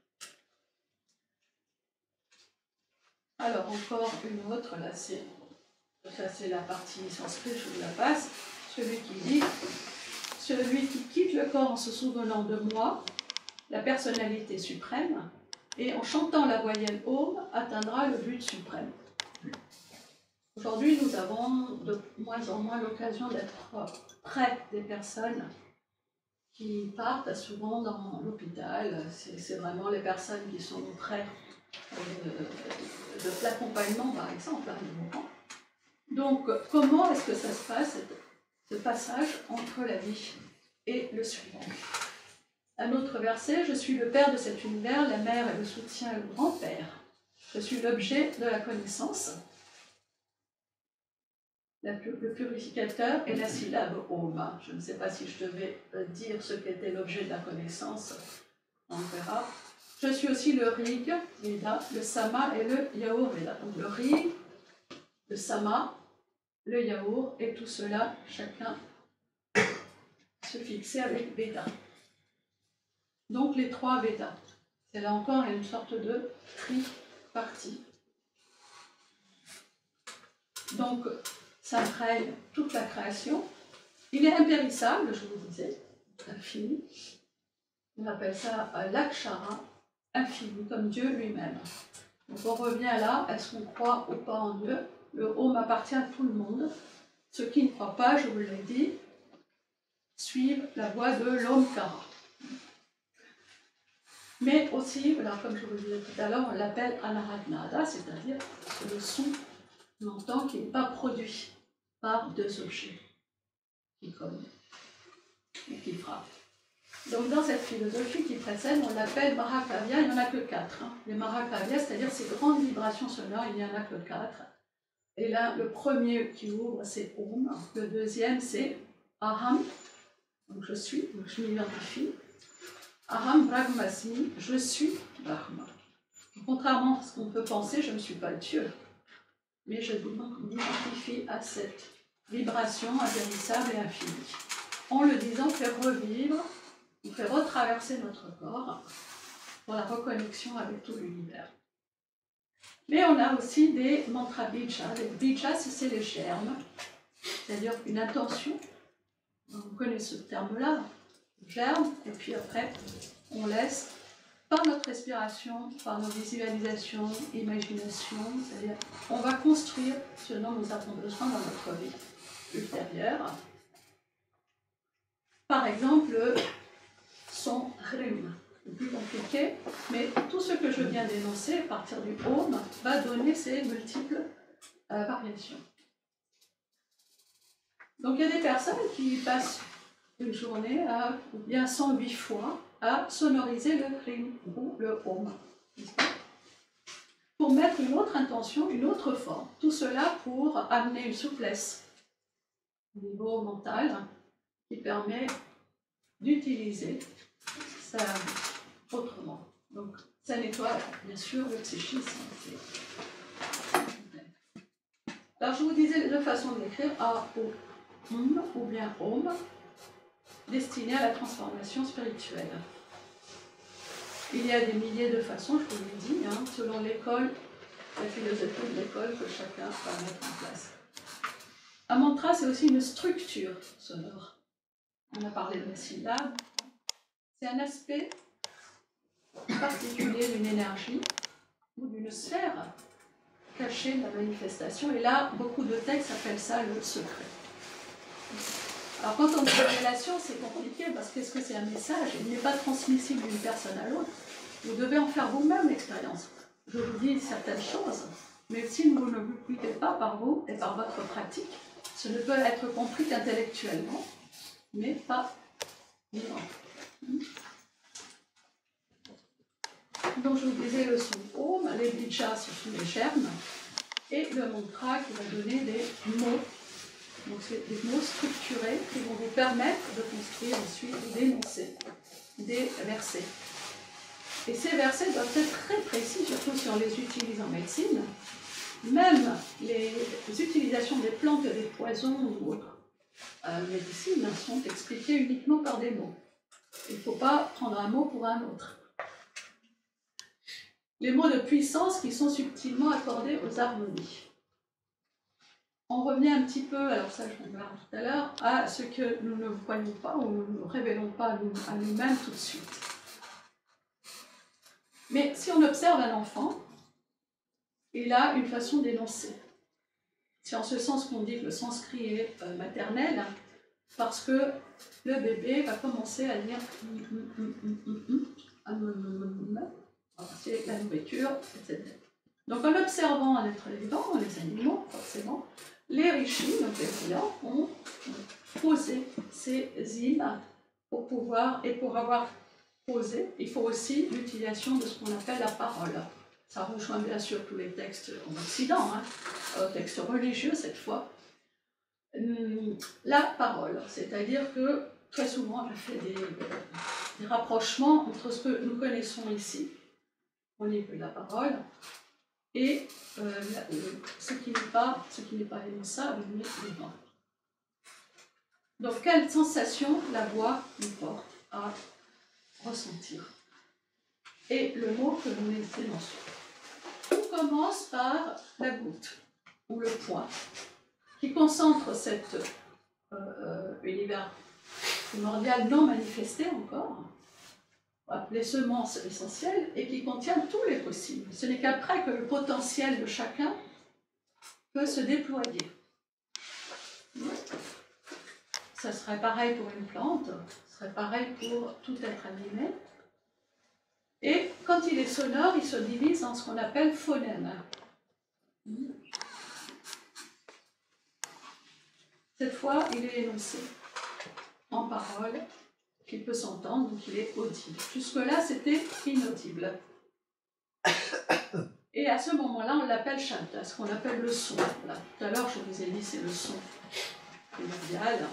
Alors encore une autre, là ça c'est la partie sanskrit, je vous la passe. Celui qui dit, celui qui quitte le corps en se souvenant de moi, la personnalité suprême, et en chantant la voyelle Om, atteindra le but suprême. Aujourd'hui, nous avons de moins en moins l'occasion d'être près des personnes qui partent souvent dans l'hôpital. C'est vraiment les personnes qui sont près de l'accompagnement, par exemple. Donc, comment est-ce que ça se passe, ce passage entre la vie et le suivant? Un autre verset, je suis le père de cet univers, la mère est le soutien et le grand-père. Je suis l'objet de la connaissance. Le purificateur et la syllabe Om. Je ne sais pas si je devais dire ce qu'était l'objet de la connaissance. On verra. Je suis aussi le Rig, Veda, le Sama et le Yaur Veda. Donc le Rig, le Sama, le Yaur, et tout cela, chacun se fixer avec Veda. Donc les trois Védas. C'est là encore une sorte de tripartie. Donc, ça imprègne toute la création. Il est impérissable, je vous disais, infini. On appelle ça l'akshara, infini, comme Dieu lui-même. Donc on revient là, est-ce qu'on croit ou pas en Dieu? Le Om appartient à tout le monde. Ceux qui ne croient pas, je vous l'ai dit, suivent la voie de l'Omkara. Mais aussi, voilà, comme je vous le disais tout à l'heure, on l'appelle Anaratnada, c'est-à-dire le son qu'on entend qui n'est pas produit par deux objets qui cognent et qui frappent. Donc dans cette philosophie qui précède, on l'appelle Mahakavya, il n'y en a que 4. Les Mahakavya, c'est-à-dire ces grandes vibrations sonores, il n'y en a que 4. Et là, le premier qui ouvre, c'est Om. Le deuxième, c'est Aham, donc je suis, donc je m'identifie. Aham Brahmasmi, je suis Brahma. Contrairement à ce qu'on peut penser, je ne suis pas Dieu, mais je m'identifie à cette vibration impérissable et infinie. En le disant, fait revivre, on fait retraverser notre corps pour la reconnexion avec tout l'univers. Mais on a aussi des mantras bija. Les bija, c'est les germes, c'est-à-dire une intention. On connaît ce terme-là, germe, et puis après, on laisse, par notre respiration, par nos visualisations, imagination, c'est-à-dire on va construire ce dont nous avons besoin dans notre vie ultérieure. Par exemple, son rime. C'est plus compliqué, mais tout ce que je viens d'énoncer à partir du Om va donner ces multiples variations. Donc il y a des personnes qui passent une journée ou bien 108 fois à sonoriser le rime ou le Om, pour mettre une autre intention, une autre forme. Tout cela pour amener une souplesse au niveau mental qui permet d'utiliser ça autrement. Donc, ça nettoie, bien sûr, le psychisme. Alors, je vous disais les deux façons d'écrire, A, O, M, ou bien Om, destiné à la transformation spirituelle. Il y a des milliers de façons, je vous l'ai dit, selon l'école, la philosophie de l'école que chacun va mettre en place. Un mantra, c'est aussi une structure sonore. On a parlé de syllabes. C'est un aspect particulier d'une énergie ou d'une sphère cachée de la manifestation. Et là, beaucoup de textes appellent ça le secret. Alors quand on dit révélation, c'est compliqué parce que qu'est-ce que c'est un message? Il n'est pas transmissible d'une personne à l'autre. Vous devez en faire vous-même l'expérience. Je vous dis certaines choses, mais si vous ne vous vivez pas par vous et par votre pratique, ce ne peut être compris qu'intellectuellement, mais pas vivant. Donc je vous disais le son Om, les bichas ce sont les germes, et le mantra qui va donner des mots. Donc c'est des mots structurés qui vont vous permettre de construire ensuite d'énoncer des versets. Et ces versets doivent être très précis, surtout si on les utilise en médecine. Même les utilisations des plantes et des poisons ou autres médecines sont expliquées uniquement par des mots. Il ne faut pas prendre un mot pour un autre. Les mots de puissance qui sont subtilement accordés aux harmonies. On revient un petit peu, alors ça je vous en parle tout à l'heure, à ce que nous ne voyons pas ou nous ne révélons pas à nous-mêmes tout de suite. Mais si on observe un enfant, il a une façon d'énoncer. C'est en ce sens qu'on dit que le sanskrit est maternel, parce que le bébé va commencer à dire c'est la nourriture, etc. Donc en observant un être vivant, les animaux, forcément, les rishis, donc les brillants, ont posé ces hymnes pour pouvoir, et pour avoir posé, il faut aussi l'utilisation de ce qu'on appelle la parole. Ça rejoint bien sûr tous les textes en Occident, textes religieux cette fois. La parole, c'est-à-dire que très souvent on a fait des rapprochements entre ce que nous connaissons ici, au niveau de la parole, et ce qui n'est pas énonçable, mais vivant. Donc, quelle sensation la voix nous porte à ressentir? et le mot que nous énonçons. Tout commence par la goutte, ou le point, qui concentre cet univers primordial non manifesté encore, appelé semence essentielle, et qui contient tous les possibles. Ce n'est qu'après que le potentiel de chacun peut se déployer. Ça serait pareil pour une plante, ce serait pareil pour tout être animé. Et quand il est sonore, il se divise en ce qu'on appelle phonèmes. Cette fois, il est énoncé en parole, qu'il peut s'entendre, donc il est audible. Jusque-là, c'était inaudible. Et à ce moment-là, on l'appelle shabda, ce qu'on appelle le son. Là, tout à l'heure, je vous ai dit, c'est le son primordial.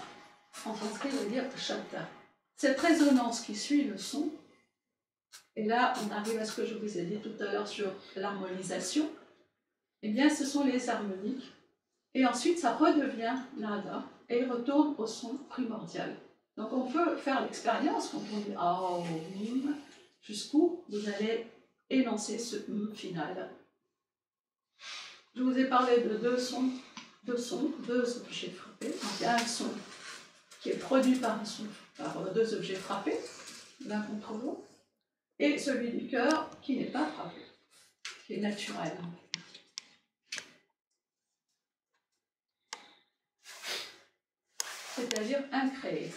En sanskrit, on veut dire shabda. Cette résonance qui suit le son, et là, on arrive à ce que je vous ai dit tout à l'heure sur l'harmonisation, eh bien, ce sont les harmoniques. Et ensuite, ça redevient nada, et il retourne au son primordial. Donc, on peut faire l'expérience quand on dit Aum, jusqu'où vous allez énoncer ce final. Je vous ai parlé de deux objets frappés. Donc, il y a un son qui est produit par deux objets frappés, l'un contre l'autre, et celui du cœur qui n'est pas frappé, qui est naturel. C'est-à-dire incréé.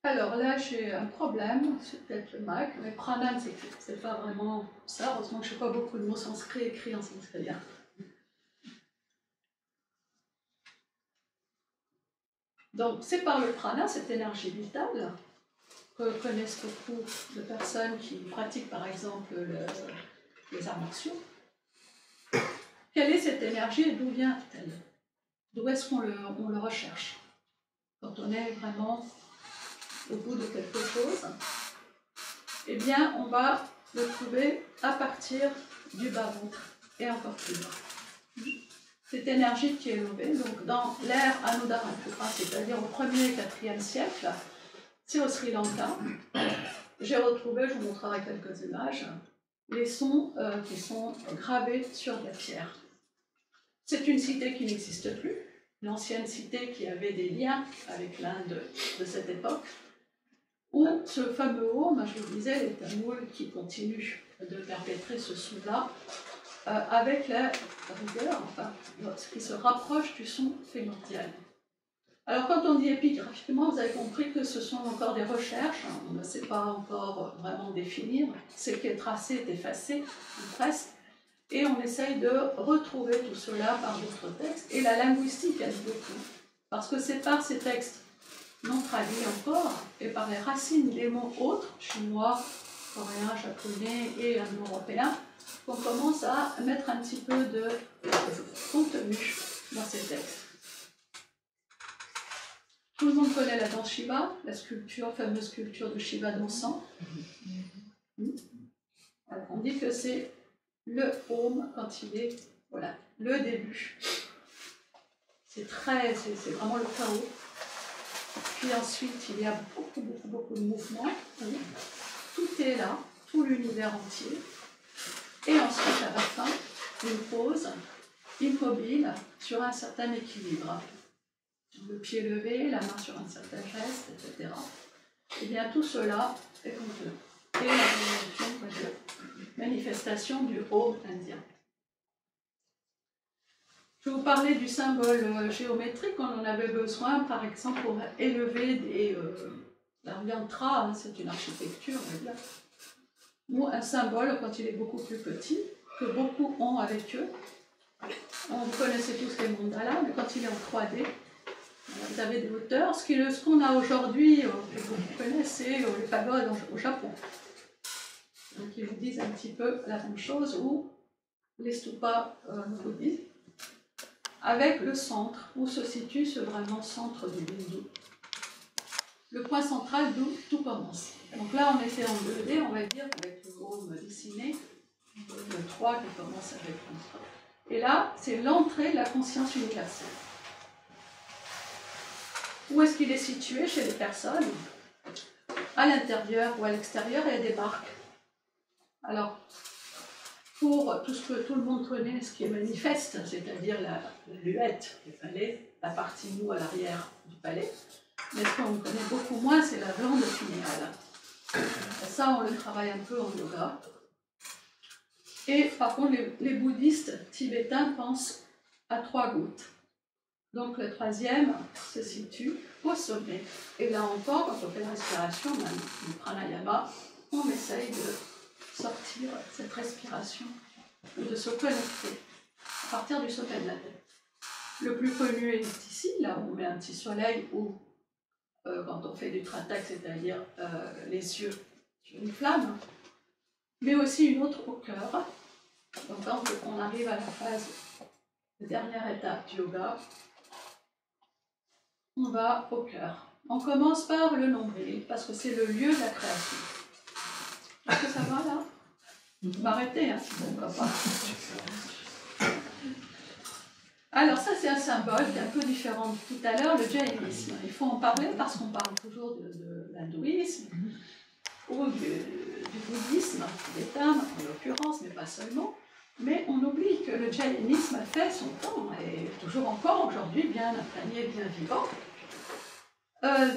Alors là, j'ai un problème, c'est peut-être le Mac, mais pranam, c'est pas vraiment ça. Heureusement que je n'ai pas beaucoup de mots sanskrit écrits en sanskrit. Donc, c'est par le prana, cette énergie vitale, que connaissent beaucoup de personnes qui pratiquent par exemple les arts martiaux. Quelle est cette énergie et d'où vient-elle? D'où est-ce qu'on le recherche? Quand on est vraiment au bout de quelque chose, eh bien, on va le trouver à partir du bas-ventre et encore plus bas. Cette énergie qui est élevée, donc dans l'ère Anudarantuka, c'est-à-dire au 1er et 4e siècle, c'est au Sri Lanka. J'ai retrouvé, je vous montrerai quelques images, les sons qui sont gravés sur des pierres. C'est une cité qui n'existe plus, l'ancienne cité qui avait des liens avec l'Inde de cette époque, où ce fameux Om, je vous disais, les Tamouls qui continuent de perpétrer ce son-là, avec la rigueur, enfin, ce qui se rapproche du son primordial. Alors, quand on dit épigraphiquement, vous avez compris que ce sont encore des recherches, on ne sait pas encore vraiment définir, ce qui est tracé est effacé, presque, et on essaye de retrouver tout cela par d'autres textes, et la linguistique aide beaucoup, parce que c'est par ces textes non traduits encore, et par les racines des mots autres, chinois, coréens, japonais et indo-européens, qu'on commence à mettre un petit peu de contenu dans ces textes. Tout le monde connaît la danse Shiva, la fameuse sculpture de Shiva dansant. Alors, on dit que c'est le Om quand il est, voilà, le début. C'est vraiment le chaos. Puis ensuite, il y a beaucoup de mouvements. Tout est là, tout l'univers entier. Et ensuite, à la fin, une pause immobile sur un certain équilibre. Le pied levé, la main sur un certain geste, etc. Et bien tout cela est contenu. Et la manifestation du Om indien. Je vais vous parler du symbole géométrique. On en avait besoin, par exemple, pour élever la yantra, c'est une architecture, on va dire, ou un symbole quand il est beaucoup plus petit, que beaucoup ont avec eux. Vous connaissez tous les mandalas, mais quand il est en 3D, vous avez des hauteurs. Ce qu'on a aujourd'hui, que vous connaissez, les pagodes au Japon. Donc ils vous disent un petit peu la même chose, ou les stupas bouddhistes, avec le centre, où se situe ce vraiment centre du Bindu. Le point central d'où tout commence. Donc là, on était en 2D, on va dire, avec le Om dessiné, le 3 qui commence avec le. Et là, c'est l'entrée de la conscience universelle. Où est-ce qu'il est situé chez les personnes? à l'intérieur ou à l'extérieur, il y a des marques. Alors, pour tout ce que tout le monde connaît, ce qui est manifeste, c'est-à-dire la luette du palais, la partie mou à l'arrière du palais, mais ce qu'on connaît beaucoup moins, c'est la glande pinéale. Ça, on le travaille un peu en yoga. Et par contre, les bouddhistes tibétains pensent à 3 gouttes. Donc le troisième se situe au sommet. Et là encore, quand on fait la respiration, même le pranayama, on essaye de sortir cette respiration ou de se connecter à partir du sommet de la tête. Le plus connu est ici, là où on met un petit soleil ou quand on fait du tratak, c'est-à-dire les yeux sur une flamme, mais aussi une autre au cœur. Donc quand on arrive à la phase de dernière étape du yoga, on va au cœur. On commence par le nombril, parce que c'est le lieu de la création. Est-ce que ça va là? On va arrêter, hein, si ça ne va pas. Alors ça, c'est un symbole qui est un peu différent de tout à l'heure, le jainisme. Il faut en parler parce qu'on parle toujours de l'hindouisme ou du bouddhisme, des termes en l'occurrence, mais pas seulement. Mais on oublie que le jainisme a fait son temps et toujours encore aujourd'hui bien imprégné, bien vivant.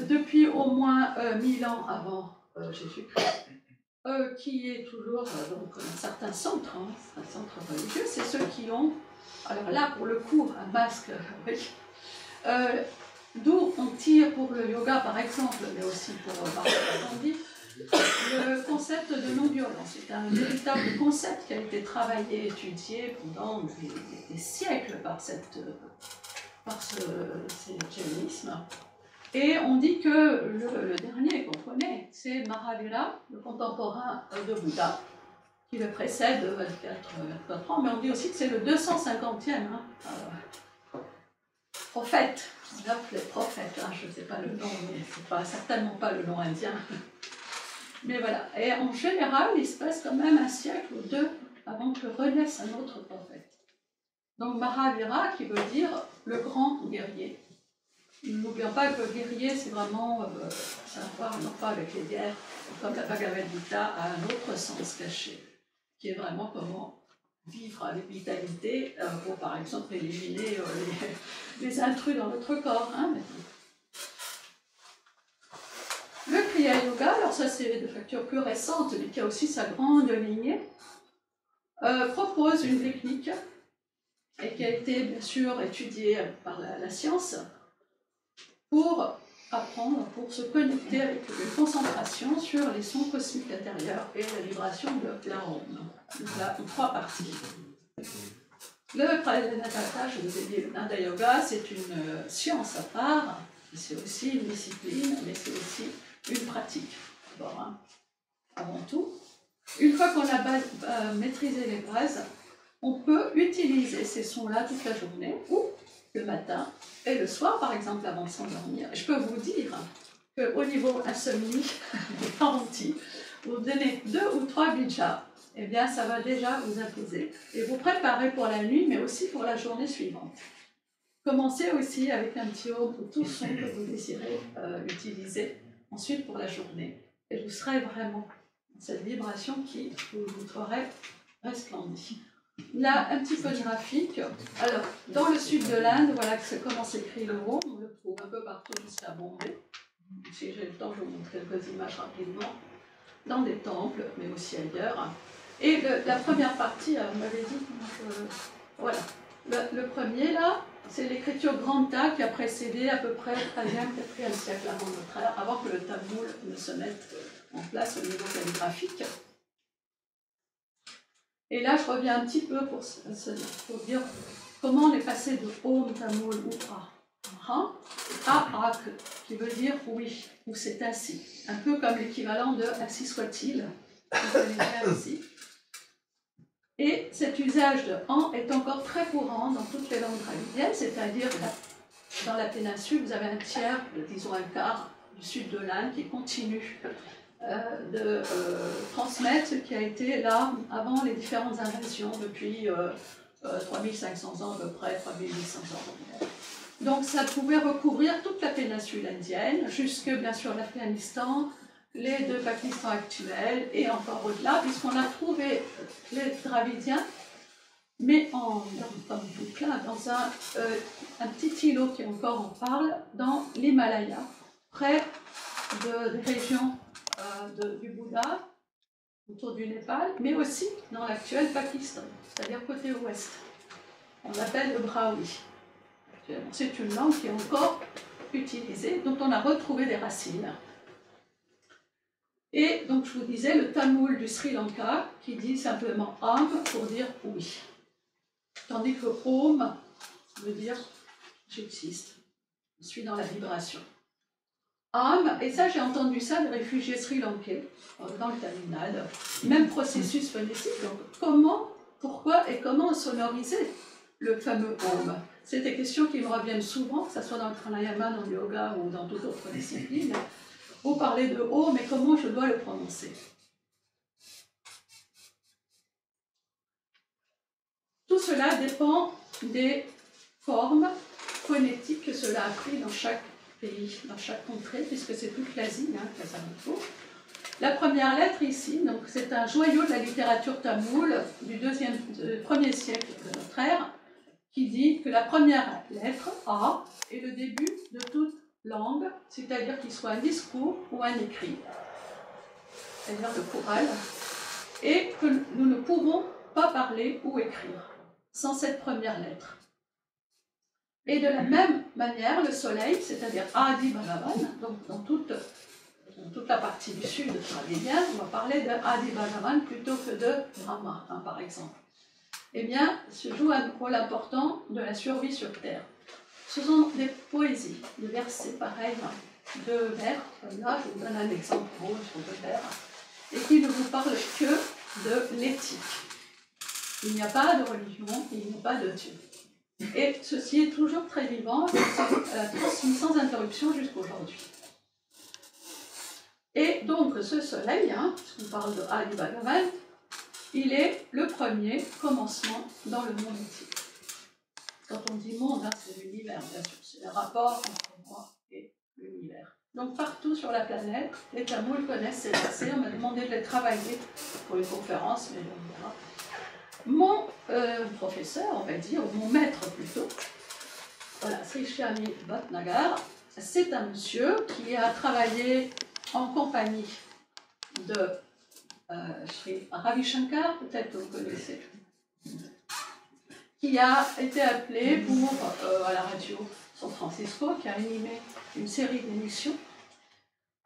Depuis au moins 1000 ans avant Jésus-Christ, qui est toujours donc, un certain centre, hein, un centre religieux, c'est ceux qui ont, alors là pour le coup, un masque, oui, d'où on tire pour le yoga par exemple, mais aussi pour Mahatma Gandhi, le concept de non-violence. C'est un véritable concept qui a été travaillé, étudié pendant des siècles par ce jainisme. Et on dit que le dernier qu'on connaît, c'est Mahavira, le contemporain de Bouddha, qui le précède de 24 ans, mais on dit aussi que c'est le 250e prophète. On l'appelait prophète, hein, je ne sais pas le nom, mais ce n'est certainement pas le nom indien. Mais voilà, et en général, il se passe quand même un siècle ou deux avant que renaisse un autre prophète. Donc Mahavira, qui veut dire le grand guerrier. N'oublions pas que guerrier, c'est vraiment, ça n'a à voir non pas avec les guerres, comme la Bhagavad Gita a un autre sens caché, qui est vraiment comment vivre avec vitalité pour, par exemple, éliminer les intrus dans notre corps. Hein, le Kriya Yoga, alors ça c'est de facture plus récente, mais qui a aussi sa grande lignée, propose une technique et qui a été bien sûr étudiée par la science, pour apprendre, pour se connecter avec une concentration sur les sons cosmiques intérieurs et la vibration de l'Aum. Donc là, 3 parties. Le Prayanatata, je vous ai dit, le Nanda Yoga, c'est une science à part, c'est aussi une discipline, mais c'est aussi une pratique. D'abord, hein, avant tout. Une fois qu'on a maîtrisé les bases, on peut utiliser ces sons-là toute la journée ou le matin et le soir, par exemple, avant de s'endormir. Je peux vous dire qu'au niveau insomnie, garantie, vous donnez 2 ou 3 bijas, eh bien, ça va déjà vous imposer et vous préparer pour la nuit, mais aussi pour la journée suivante. Commencez aussi avec un petit home ou tout son que vous désirez utiliser ensuite pour la journée. Et vous serez vraiment dans cette vibration qui vous ferait resplendir. Là, un petit peu de graphique. Alors, dans le sud de l'Inde, voilà comment s'écrit le Om. On le trouve un peu partout jusqu'à Bombay. Si j'ai le temps, je vous montre quelques images rapidement. Dans des temples, mais aussi ailleurs. Et la première partie, vous m'avez dit, voilà. Le premier, là, c'est l'écriture Granta qui a précédé à peu près le 3e, 4e siècle avant notre ère, avant que le tamoul ne se mette en place au niveau calligraphique. Et là, je reviens un petit peu pour dire comment on est passé de Om, Tamoul ou à Ak, qui veut dire oui, ou c'est ainsi. Un peu comme l'équivalent de ainsi soit-il, vous connaissez bien ici. Et cet usage de en est encore très courant dans toutes les langues dravidiennes, c'est-à-dire dans la péninsule, vous avez un tiers, disons un quart du sud de l'Inde qui continue de transmettre ce qui a été là avant les différentes invasions depuis 3500 ans à peu près, 3800 ans. Donc ça pouvait recouvrir toute la péninsule indienne, jusque bien sûr l'Afghanistan, les deux Pakistans actuels et encore au-delà, puisqu'on a trouvé les Dravidiens, mais dans un petit îlot qui encore en parle, dans l'Himalaya, près des régions du Bouddha, autour du Népal, mais aussi dans l'actuel Pakistan, c'est-à-dire côté ouest. On l'appelle le Brahmi. C'est une langue qui est encore utilisée, dont on a retrouvé des racines. Et donc je vous disais le tamoul du Sri Lanka qui dit simplement Am pour dire oui. Tandis que Om veut dire j'existe, je suis dans la vibration. Am, et ça j'ai entendu ça des réfugiés sri-lankais dans le Tamil Nadu, même processus phonétique. Donc comment, pourquoi et comment sonoriser le fameux Om? C'est des questions qui me reviennent souvent, que ce soit dans le pranayama, dans le yoga ou dans toute autre discipline. Vous parlez de Om, mais comment je dois le prononcer? Tout cela dépend des formes phonétiques que cela a pris dans chaque pays, dans chaque contrée, puisque c'est toute l'Asie, ça me faut. La première lettre ici, donc c'est un joyau de la littérature tamoule du 1er siècle de notre ère, qui dit que la première lettre, A, est le début de toute langue, c'est-à-dire qu'il soit un discours ou un écrit, c'est-à-dire le choral, et que nous ne pouvons pas parler ou écrire sans cette première lettre. Et de la même manière, le soleil, c'est-à-dire Adi Bhagavan, donc dans toute la partie du sud dravidien, on va parler de Adi Bhagavan plutôt que de Brahma, par exemple. Eh bien, se joue un rôle important de la survie sur Terre. Ce sont des poésies, des versets pareils, deux vers, comme là, je vous donne un exemple sur deux vers, et qui ne vous parlent que de l'éthique. Il n'y a pas de religion, il n'y a pas de Dieu. Et ceci est toujours très vivant, et c'est transmis sans interruption jusqu'aujourd'hui. Et donc ce soleil, puisqu'on parle de Adi Bhagavan, il est le premier commencement dans le monde entier. Quand on dit monde, c'est l'univers, bien sûr, c'est le rapport entre moi et l'univers. Donc partout sur la planète, les Tamouls connaissent ces versets. On m'a demandé de les travailler pour une conférence, mais on verra. Mon professeur, on va dire, ou mon maître plutôt, voilà, Sri Shyami Bhatnagar, c'est un monsieur qui a travaillé en compagnie de Sri Ravi Shankar, peut-être que vous connaissez, qui a été appelé pour, à la radio San Francisco, qui a animé une série d'émissions.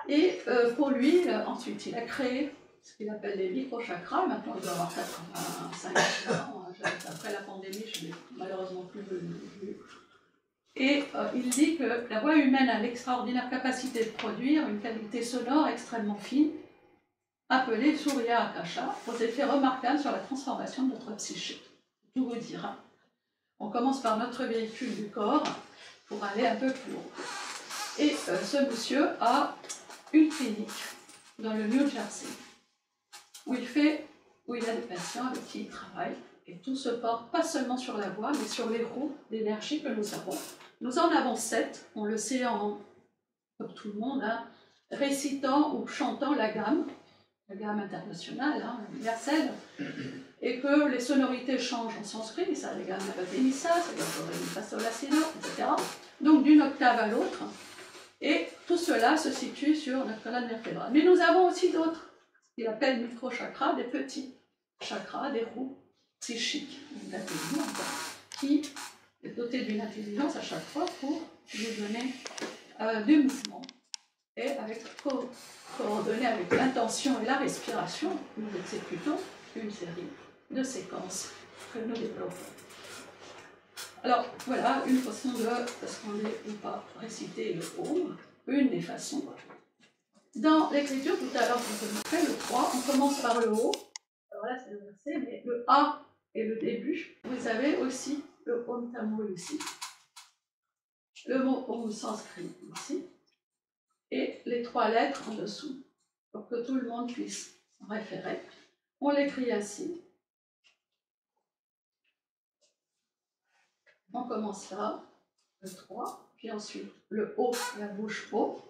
Et pour lui, ensuite, il a créé ce qu'il appelle les microchakras. Maintenant, il doit avoir 85 ans. Après la pandémie, je ne l'ai malheureusement plus vu. Et il dit que la voix humaine a l'extraordinaire capacité de produire une qualité sonore extrêmement fine, appelée Surya Akasha, aux effets remarquables sur la transformation de notre psyché. Tout vous dire. On commence par notre véhicule du corps pour aller un peu plus haut. Et ce monsieur a une clinique dans le New Jersey où il a des patients avec qui il travaille, et tout se porte pas seulement sur la voix, mais sur les roues d'énergie que nous avons. Nous en avons 7, on le sait comme tout le monde, récitant ou chantant la gamme internationale, universelle, et que les sonorités changent en sanskrit, ça les gammes Navaténissa, ça les etc. Donc d'une octave à l'autre, et tout cela se situe sur notre colonne vertébrale. Mais nous avons aussi d'autres, ce qu'il appelle microchakras, des petits chakras, des roues psychiques, qui est doté d'une intelligence à chaque fois pour nous donner du mouvement. Et coordonné avec l'intention et la respiration, nous exécutons une série de séquences que nous développons. Alors voilà une façon de scander ou pas réciter le Om, une des façons. Dans l'écriture, tout à l'heure, quand on fait le 3, on commence par le haut. Alors là, c'est le verset, mais le A est le début. Vous avez aussi le Om tamoul ici, le mot Om sanskrit ici, et les 3 lettres en dessous, pour que tout le monde puisse s'en référer. On l'écrit ainsi. On commencera le 3, puis ensuite le O, la bouche O,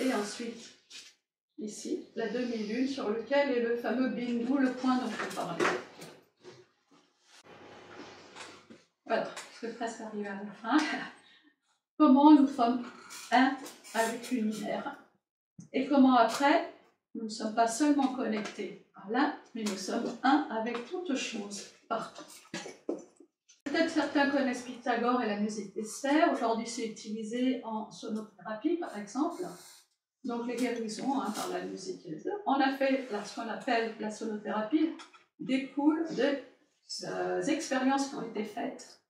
et ensuite ici, la demi-lune, sur lequel est le fameux bindu, le point dont je parlais. Voilà, je vais presque arriver à la fin. Comment nous sommes un avec l'univers et comment après, nous ne sommes pas seulement connectés à l'un, mais nous sommes un avec toutes choses, partout. Peut-être certains connaissent Pythagore et la musique des sphères. Aujourd'hui, c'est utilisé en sonothérapie, par exemple. Donc, les guérisons par la musique. On a fait ce qu'on appelle la sonothérapie, découle des expériences qui ont été faites,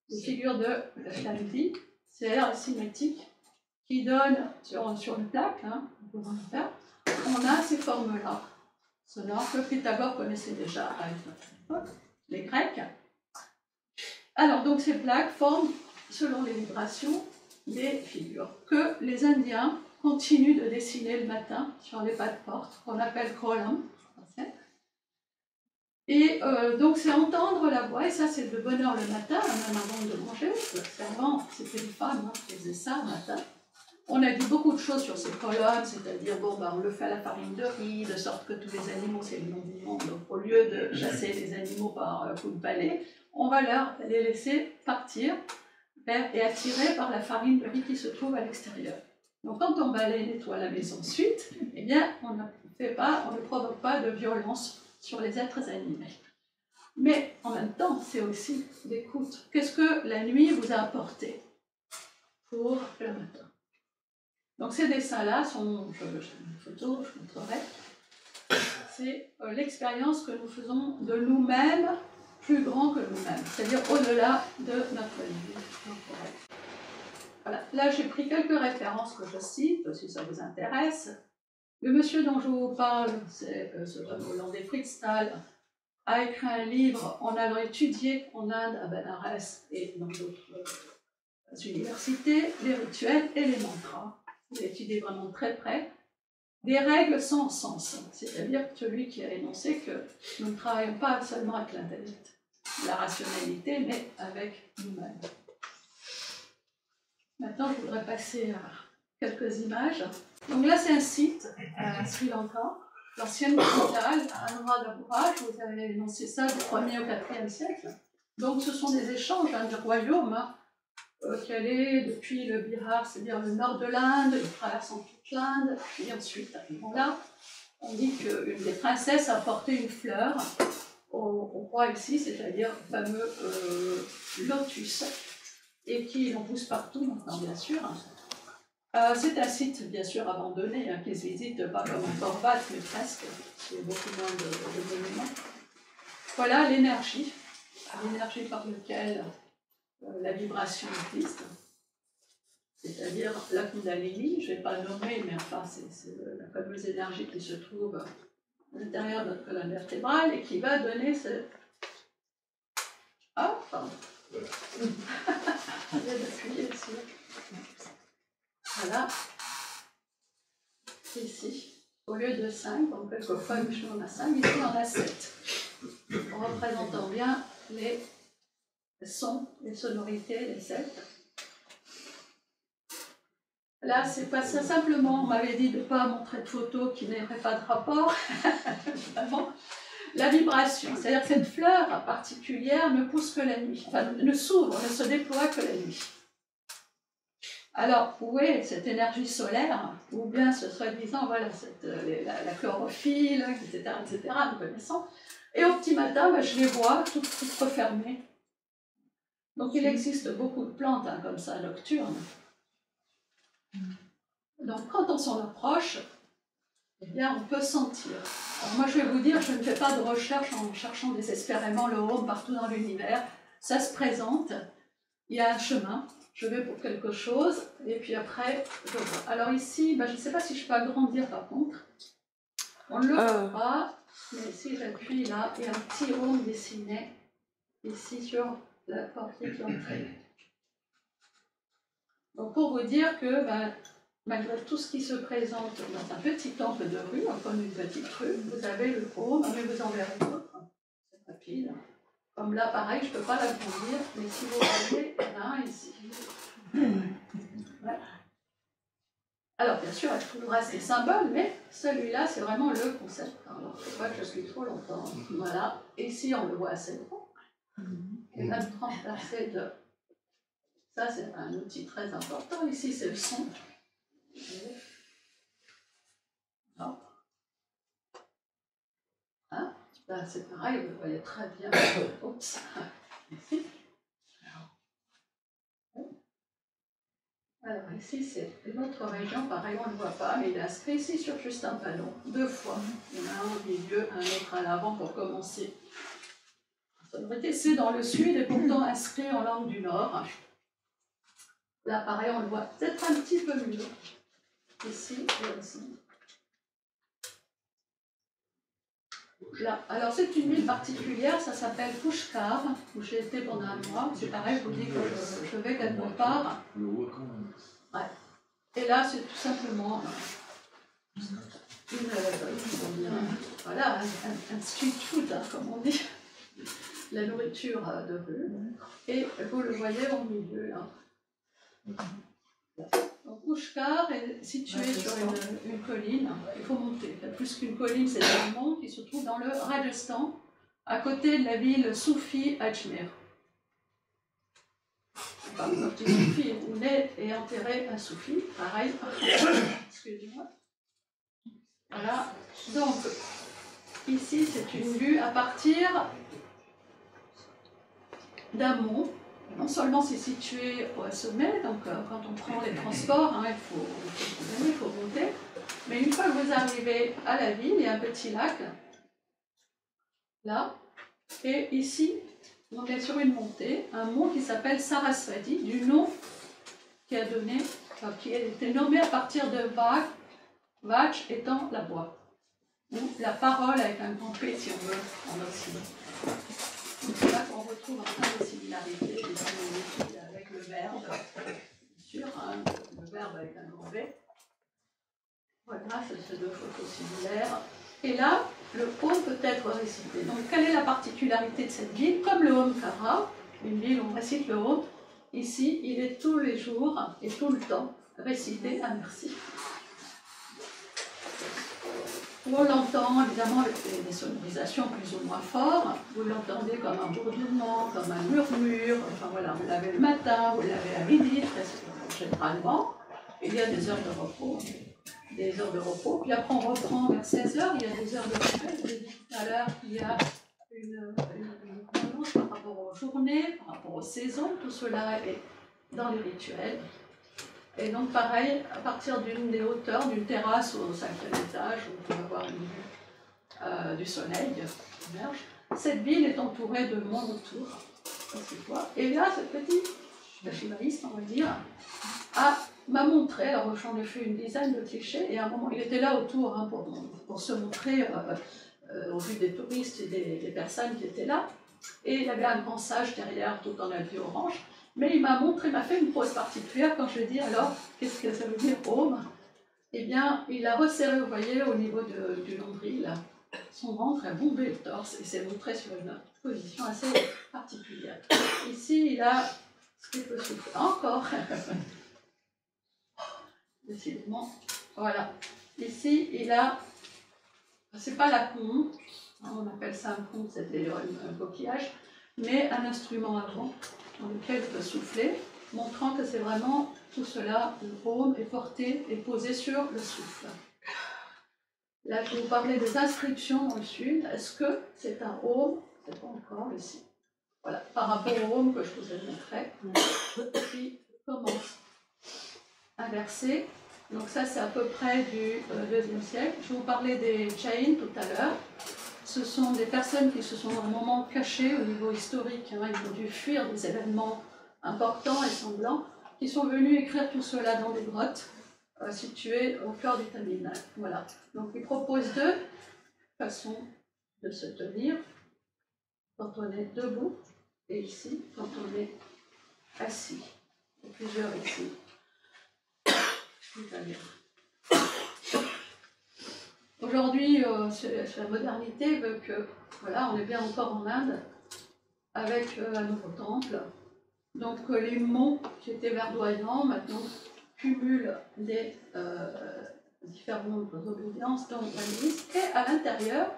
des figures de la vie, c'est-à-dire cinétique, qui donnent sur une plaque, on a ces formes-là, sonores que Pythagore connaissait déjà à une certaine époque, les Grecs. Alors, donc ces plaques forment, selon les vibrations, des figures que les Indiens continuent de dessiner le matin sur les pas de porte, qu'on appelle kolam. Et donc, c'est entendre la voix, et ça, c'est de bonne heure le matin, même avant de manger. Avant, c'était les femmes qui faisaient ça le matin. On a dit beaucoup de choses sur ces colonnes, c'est-à-dire, on le fait à la farine de riz, de sorte que tous les animaux, c'est le nom du monde, donc au lieu de chasser les animaux par coup de balai, on va les laisser partir et attirer par la farine de riz qui se trouve à l'extérieur. Donc quand on balaye, nettoie la maison ensuite, eh bien, on ne provoque pas de violence sur les êtres animés. Mais en même temps, c'est aussi l'écoute. Qu'est-ce que la nuit vous a apporté pour le matin? Donc ces dessins-là sont, une photo, je montrerai, c'est l'expérience que nous faisons de nous-mêmes plus grand que nous-mêmes, c'est-à-dire au-delà de notre vie. Voilà. Là, j'ai pris quelques références que je cite, si ça vous intéresse. Le monsieur dont je vous parle, c'est ce fameux hollandais Frits Staal, a écrit un livre en allant étudier en Inde, à Benares et dans d'autres universités, les rituels et les mantras. Il a étudié vraiment très près des règles sans sens, c'est-à-dire celui qui a énoncé que nous ne travaillons pas seulement avec l'intellect, la rationalité, mais avec nous-mêmes. Maintenant, je voudrais passer à quelques images. Donc là, c'est un site à Sri Lanka, l'ancienne capitale, Anuradhapura. Je vous avais énoncé ça du 1er au 4e siècle. Donc, ce sont des échanges du royaume qui allaient depuis le Bihar, c'est-à-dire le nord de l'Inde, traversant toute l'Inde, et ensuite, à ce moment-là, on dit qu'une des princesses a porté une fleur au roi ici, c'est-à-dire le fameux lotus, et qui en pousse partout maintenant, bien sûr. C'est un site, bien sûr, abandonné, qui ne se visite pas comme un Corbat, mais presque. Il y a beaucoup moins de monuments. Voilà l'énergie par laquelle la vibration existe, c'est-à-dire la Kundalini, je ne vais pas le nommer, mais enfin, c'est la fameuse énergie qui se trouve à l'intérieur de notre colonne vertébrale et qui va donner ce... Ah, pardon. Je vais appuyer dessus. Voilà. Ici, au lieu de 5, donc quelquefois on a 5, ici on a 7. En représentant bien les sons, les sonorités, les 7. Là, c'est pas ça, simplement, on m'avait dit de ne pas montrer de photos qui n'auraient pas de rapport. Vraiment. La vibration, c'est-à-dire que cette fleur particulière ne pousse que la nuit, enfin, ne s'ouvre, ne se déploie que la nuit. Alors, où est cette énergie solaire, ou bien ce soi-disant, voilà, la chlorophylle, etc., nous connaissons. Et au petit matin, je les vois toutes refermées. Donc, il existe beaucoup de plantes comme ça, nocturnes. Donc, quand on s'en approche, eh bien, on peut sentir. Alors, moi, je vais vous dire, je ne fais pas de recherche en cherchant désespérément le home partout dans l'univers. Ça se présente, il y a un chemin. Je vais pour quelque chose, et puis après, je vois. Alors ici, je ne sais pas si je peux agrandir par contre. On ne le voit pas, mais si j'appuie là, il y a un petit rond dessiné ici sur la portée d'entrée. Donc pour vous dire que malgré tout ce qui se présente dans un petit temple de rue, comme une petite rue, vous avez le home, mais vous en verrez d'autres. C'est rapide. Comme là, pareil, je ne peux pas l'agrandir, mais si vous regardez, il y en a un ici. Ouais. Alors, bien sûr, elle trouvera ces symboles, mais celui-là, c'est vraiment le concept. Alors, il ne faut pas que je suis trop longtemps. Voilà. Ici, on le voit assez grand. Et là, le transversé de... Ça, c'est un outil très important. Ici, c'est le son. Hein? Là, c'est pareil, vous le voyez très bien. Oups. Ici. Alors ici, c'est une autre région, pareil, on ne le voit pas, mais il est inscrit ici sur juste un panneau, 2 fois. Il y en a un au milieu, un autre à l'avant pour commencer. La sonorité, c'est dans le sud et pourtant inscrit en langue du nord. Là, pareil, on le voit peut-être un petit peu mieux. Ici et ici. Là. Alors c'est une ville particulière, ça s'appelle Pushkar, où j'ai été pendant un mois. C'est pareil, je vous dis que je vais quelque part. Ouais. Et là, c'est tout simplement un street food, hein, comme on dit, la nourriture de rue. Et vous le voyez au milieu. Là. Donc, Pushkar est situé sur une colline. Il faut monter. Plus qu'une colline, c'est un mont qui se trouve dans le Rajasthan, à côté de la ville Soufi Ajmer. Enfin, quand je dis Soufi, on est enterré à Soufi, pareil. Excusez-moi. Voilà. Donc, ici, c'est une vue à partir d'un mont. Non seulement c'est situé au sommet, donc quand on prend les transports, hein, il faut monter, mais une fois que vous arrivez à la ville, il y a un petit lac, là, et ici, on est sur une montée, un mont qui s'appelle Sarasvati, du nom qui a été nommé à partir de Vach étant la voix, ou la parole avec un grand P si on veut, en occident. C'est là qu'on retrouve un tas de similarités, des similitudes avec le verbe, bien sûr, hein, le verbe avec un grand V. Voilà, c'est ces 2 photos similaires. Et là, le Om peut être récité. Donc, quelle est la particularité de cette ville? Comme le Omkara, une ville où on récite le Om, ici, il est tous les jours et tout le temps récité à merci. On l'entend évidemment avec des sonorisations plus ou moins fortes. Vous l'entendez comme un bourdonnement, comme un murmure. Enfin voilà, vous l'avez le matin, vous l'avez à midi, généralement. Il y a des heures de repos. Puis après, on reprend vers 16 heures. Il y a des heures de repos. Je vous ai dit tout à l'heure qu'il y a une balance par rapport aux journées, par rapport aux saisons. Tout cela est dans les rituels. Et donc pareil, à partir d'une des hauteurs, d'une terrasse au 5e étage, où on peut avoir une vue du soleil qui émerge, cette ville est entourée de monts autour. Et là, ce petit chimaïste, on va dire, m'a montré, alors j'en ai fait une dizaine de clichés, et à un moment, il était là autour hein, pour se montrer au vu des touristes et des personnes qui étaient là, et il avait un grand sage derrière, tout en habit orange. Mais il m'a fait une pose particulière quand je lui ai dit alors, qu'est-ce que ça veut dire Om? Eh bien, il a resserré, vous voyez, au niveau du nombril, son ventre a bombé le torse et s'est montré sur une position assez particulière. Ici, il a ce qu'il peut souffler encore. Décidément, voilà. Ici, il a, c'est pas la conche, on appelle ça un conche, c'était un coquillage, mais un instrument à vent dans lequel il peut souffler, montrant que c'est vraiment tout cela, le Om est porté et posé sur le souffle. Là, je vais vous parler des inscriptions dans le sud. Est-ce que c'est un Om? C'est pas encore ici. Voilà, par rapport au Om que je vous ai montré. Puis, commence. Inversé. Donc ça, c'est à peu près du IIe siècle. Je vais vous parler des Jains tout à l'heure. Ce sont des personnes qui se sont à un moment cachées au niveau historique. Hein, ils ont dû fuir des événements importants et sanglants, qui sont venus écrire tout cela dans des grottes situées au cœur du Tamil Nadu. Voilà. Donc ils proposent 2 façons de se tenir quand on est debout et ici quand on est assis. Il y a plusieurs ici. Aujourd'hui, la modernité veut que, voilà, on est bien encore en Inde, avec un nouveau temple. Donc les monts qui étaient verdoyants, maintenant, cumulent des différentes obédiences dont la liste. Et à l'intérieur,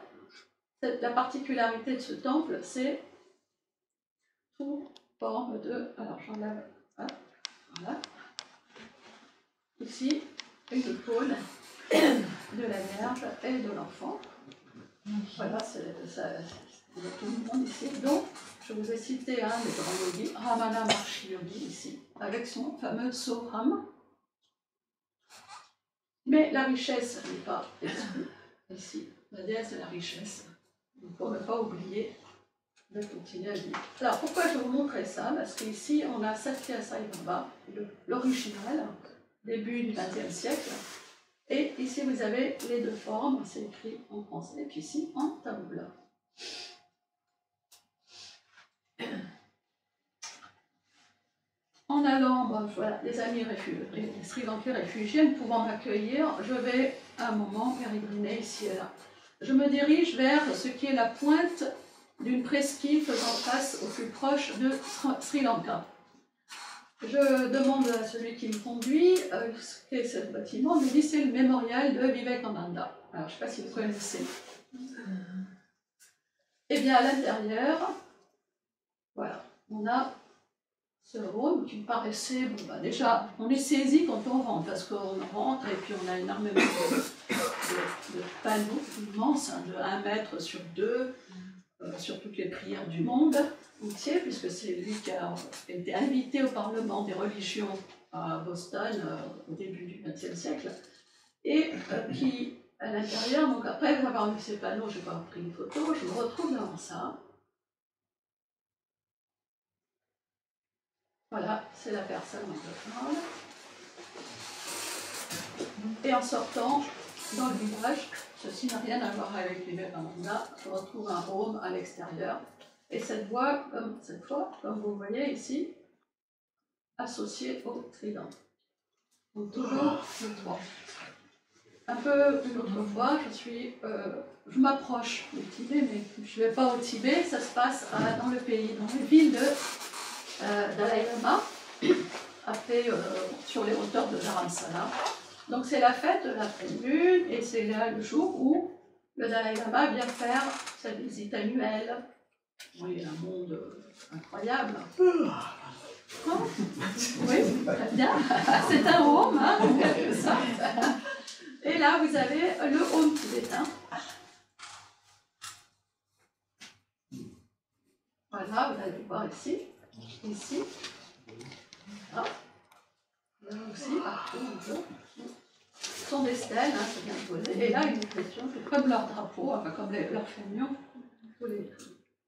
la particularité de ce temple, c'est sous forme de... Alors j'enlève... Voilà. Ici, une icône de la Vierge et de l'enfant. Voilà, c'est tout le monde ici. Donc, je vous ai cité un des grands yogis, Ramana Maharshi Yogi, ici, avec son fameux Soham. Mais la richesse n'est pas exclue. Ici, la déesse de la richesse. Il ne faut pas oublier de continuer à vivre. Alors, pourquoi je vous montrer ça? Parce qu'ici, on a Satya Sai Baba, l'original, début du XXe siècle. Et ici, vous avez les deux formes, c'est écrit en français, et puis ici, en taboula. En allant, voilà, les amis les Sri Lankais réfugiés ne pouvant m'accueillir, je vais à un moment pérégriner ici et là. Je me dirige vers ce qui est la pointe d'une presqu'île faisant face au plus proche de Sri Lanka. Je demande à celui qui me conduit ce qu'est ce bâtiment. Il me dit c'est le mémorial de Vivekananda. Alors je ne sais pas si vous connaissez. Eh bien à l'intérieur, voilà, on a ce hall qui me paraissait, déjà, on est saisi quand on rentre, parce qu'on rentre et puis on a énormément de panneaux immenses, de 1 mètre sur 2, sur toutes les prières du monde entier, puisque c'est lui qui a été invité au Parlement des religions à Boston au début du XXe siècle, et qui, à l'intérieur, donc après avoir vu ces panneaux, je n'ai pas pris une photo, je me retrouve devant ça. Voilà, c'est la personne dont je parle. Et en sortant dans le village, ceci n'a rien à voir avec Vivekananda, je retrouve un home à l'extérieur. Et cette fois, comme vous voyez ici, associée au trident. Donc toujours le 3. Un peu une autre fois, je m'approche du Tibet, mais je ne vais pas au Tibet, ça se passe dans le pays, dans les villes de Dalai Lama, sur les hauteurs de Dharamsala. Donc c'est la fête de la pleine lune et c'est là le jour où le Dalai Lama vient faire sa visite annuelle. Oui, il y a un monde incroyable. Hein? Oui, très bien. C'est un home, hein, en quelque sorte. Et là, vous avez le home tibétain. Voilà, vous allez voir ici. Ici. Là. Là aussi, partout, un peu. Ce sont des stèles, hein, c'est bien posé. Et là, une expression, c'est comme leur drapeau, enfin comme leur fanion.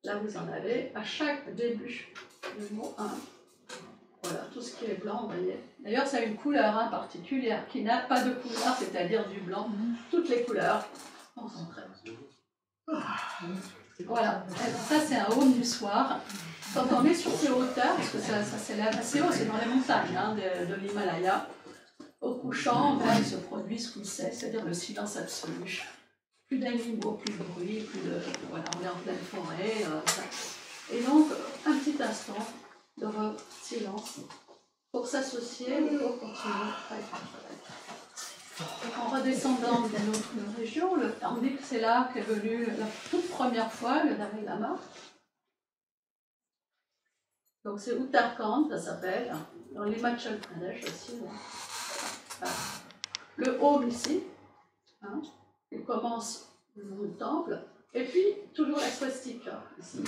Là, vous en avez à chaque début le mot 1. Voilà, tout ce qui est blanc, vous voyez. D'ailleurs, ça a une couleur particulière qui n'a pas de couleur, c'est-à-dire du blanc. Toutes les couleurs concentrées. Voilà, ça c'est un home du soir. Quand on est sur ces hauteurs, parce que ça s'élève assez haut, c'est dans les montagnes de l'Himalaya, au couchant, il se produit ce qu'on sait, c'est-à-dire le silence absolu. Plus d'animaux, plus de bruit, voilà, on est en pleine forêt. Et donc, un petit instant de silence pour s'associer ou pour continuer à être. En redescendant d'une autre région, on dit que c'est là qu'est venu la toute première fois le Dalai Lama. Donc c'est Uttarakhand, ça s'appelle, dans l'Himachal Pradesh aussi. Voilà. Le home ici, hein, il commence le temple, et puis toujours la swastika ici.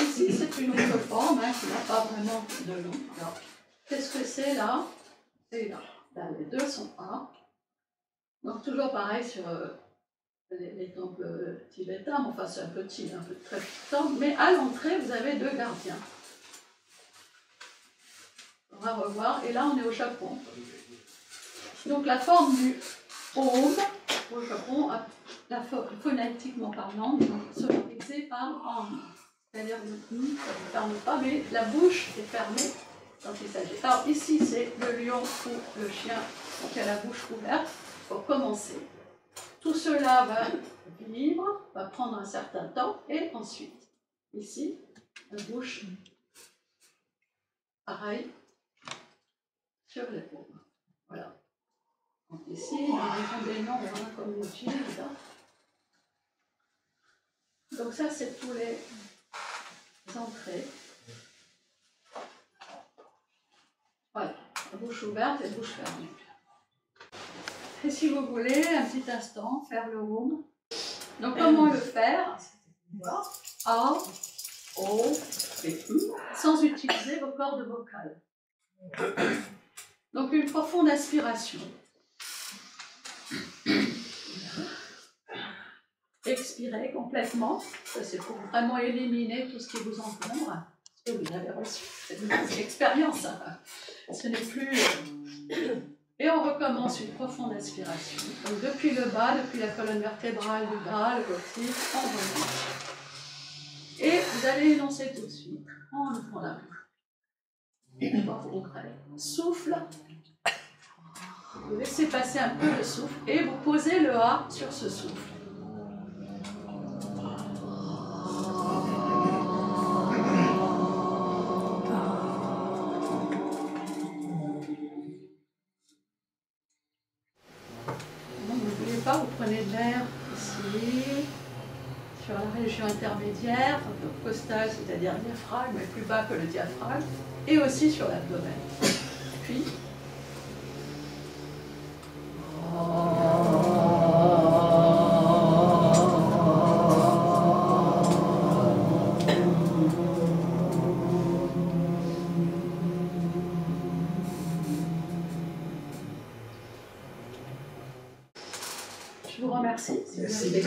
Ici, c'est une autre forme qui n'a pas vraiment de nom. Alors, qu'est-ce que c'est là et là? Là, les deux sont A. Donc, toujours pareil sur les temples tibétains, mais enfin, c'est un peu très petit temple. Mais à l'entrée, vous avez 2 gardiens. On va revoir. Et là, on est au Japon. Donc, la forme du home au Japon, phonétiquement parlant, sonorisée par en. C'est-à-dire ça ne ferme pas, mais la bouche est fermée quand il s'agit. Alors ici, c'est le lion ou le chien qui a la bouche ouverte pour commencer. Tout cela va vivre, va prendre un certain temps, et ensuite, ici, la bouche, pareil, sur les paumes. Voilà. Donc ici, nous avons des noms comme le Gilles. Donc ça, c'est tous les entrées. Voilà, bouche ouverte et bouche fermée. Et si vous voulez, un petit instant, faire le home. Donc comment le faire? A, O et U, sans utiliser vos cordes vocales. Donc une profonde inspiration. Expirez complètement. Ça, c'est pour vraiment éliminer tout ce qui vous encombre. Et vous avez reçu cette expérience. Ce n'est plus... Et on recommence une profonde inspiration. Donc depuis le bas, depuis la colonne vertébrale du bras, le coccyx, on remonte. Et vous allez énoncer tout de suite, en ouvrant la bouche. Une fois concret. Souffle. Vous laissez passer un peu le souffle et vous posez le A sur ce souffle. N'oubliez pas, vous prenez de l'air ici, sur la région intermédiaire, costale, c'est-à-dire le diaphragme, mais plus bas que le diaphragme, et aussi sur l'abdomen. Puis, je vous remercie. Merci.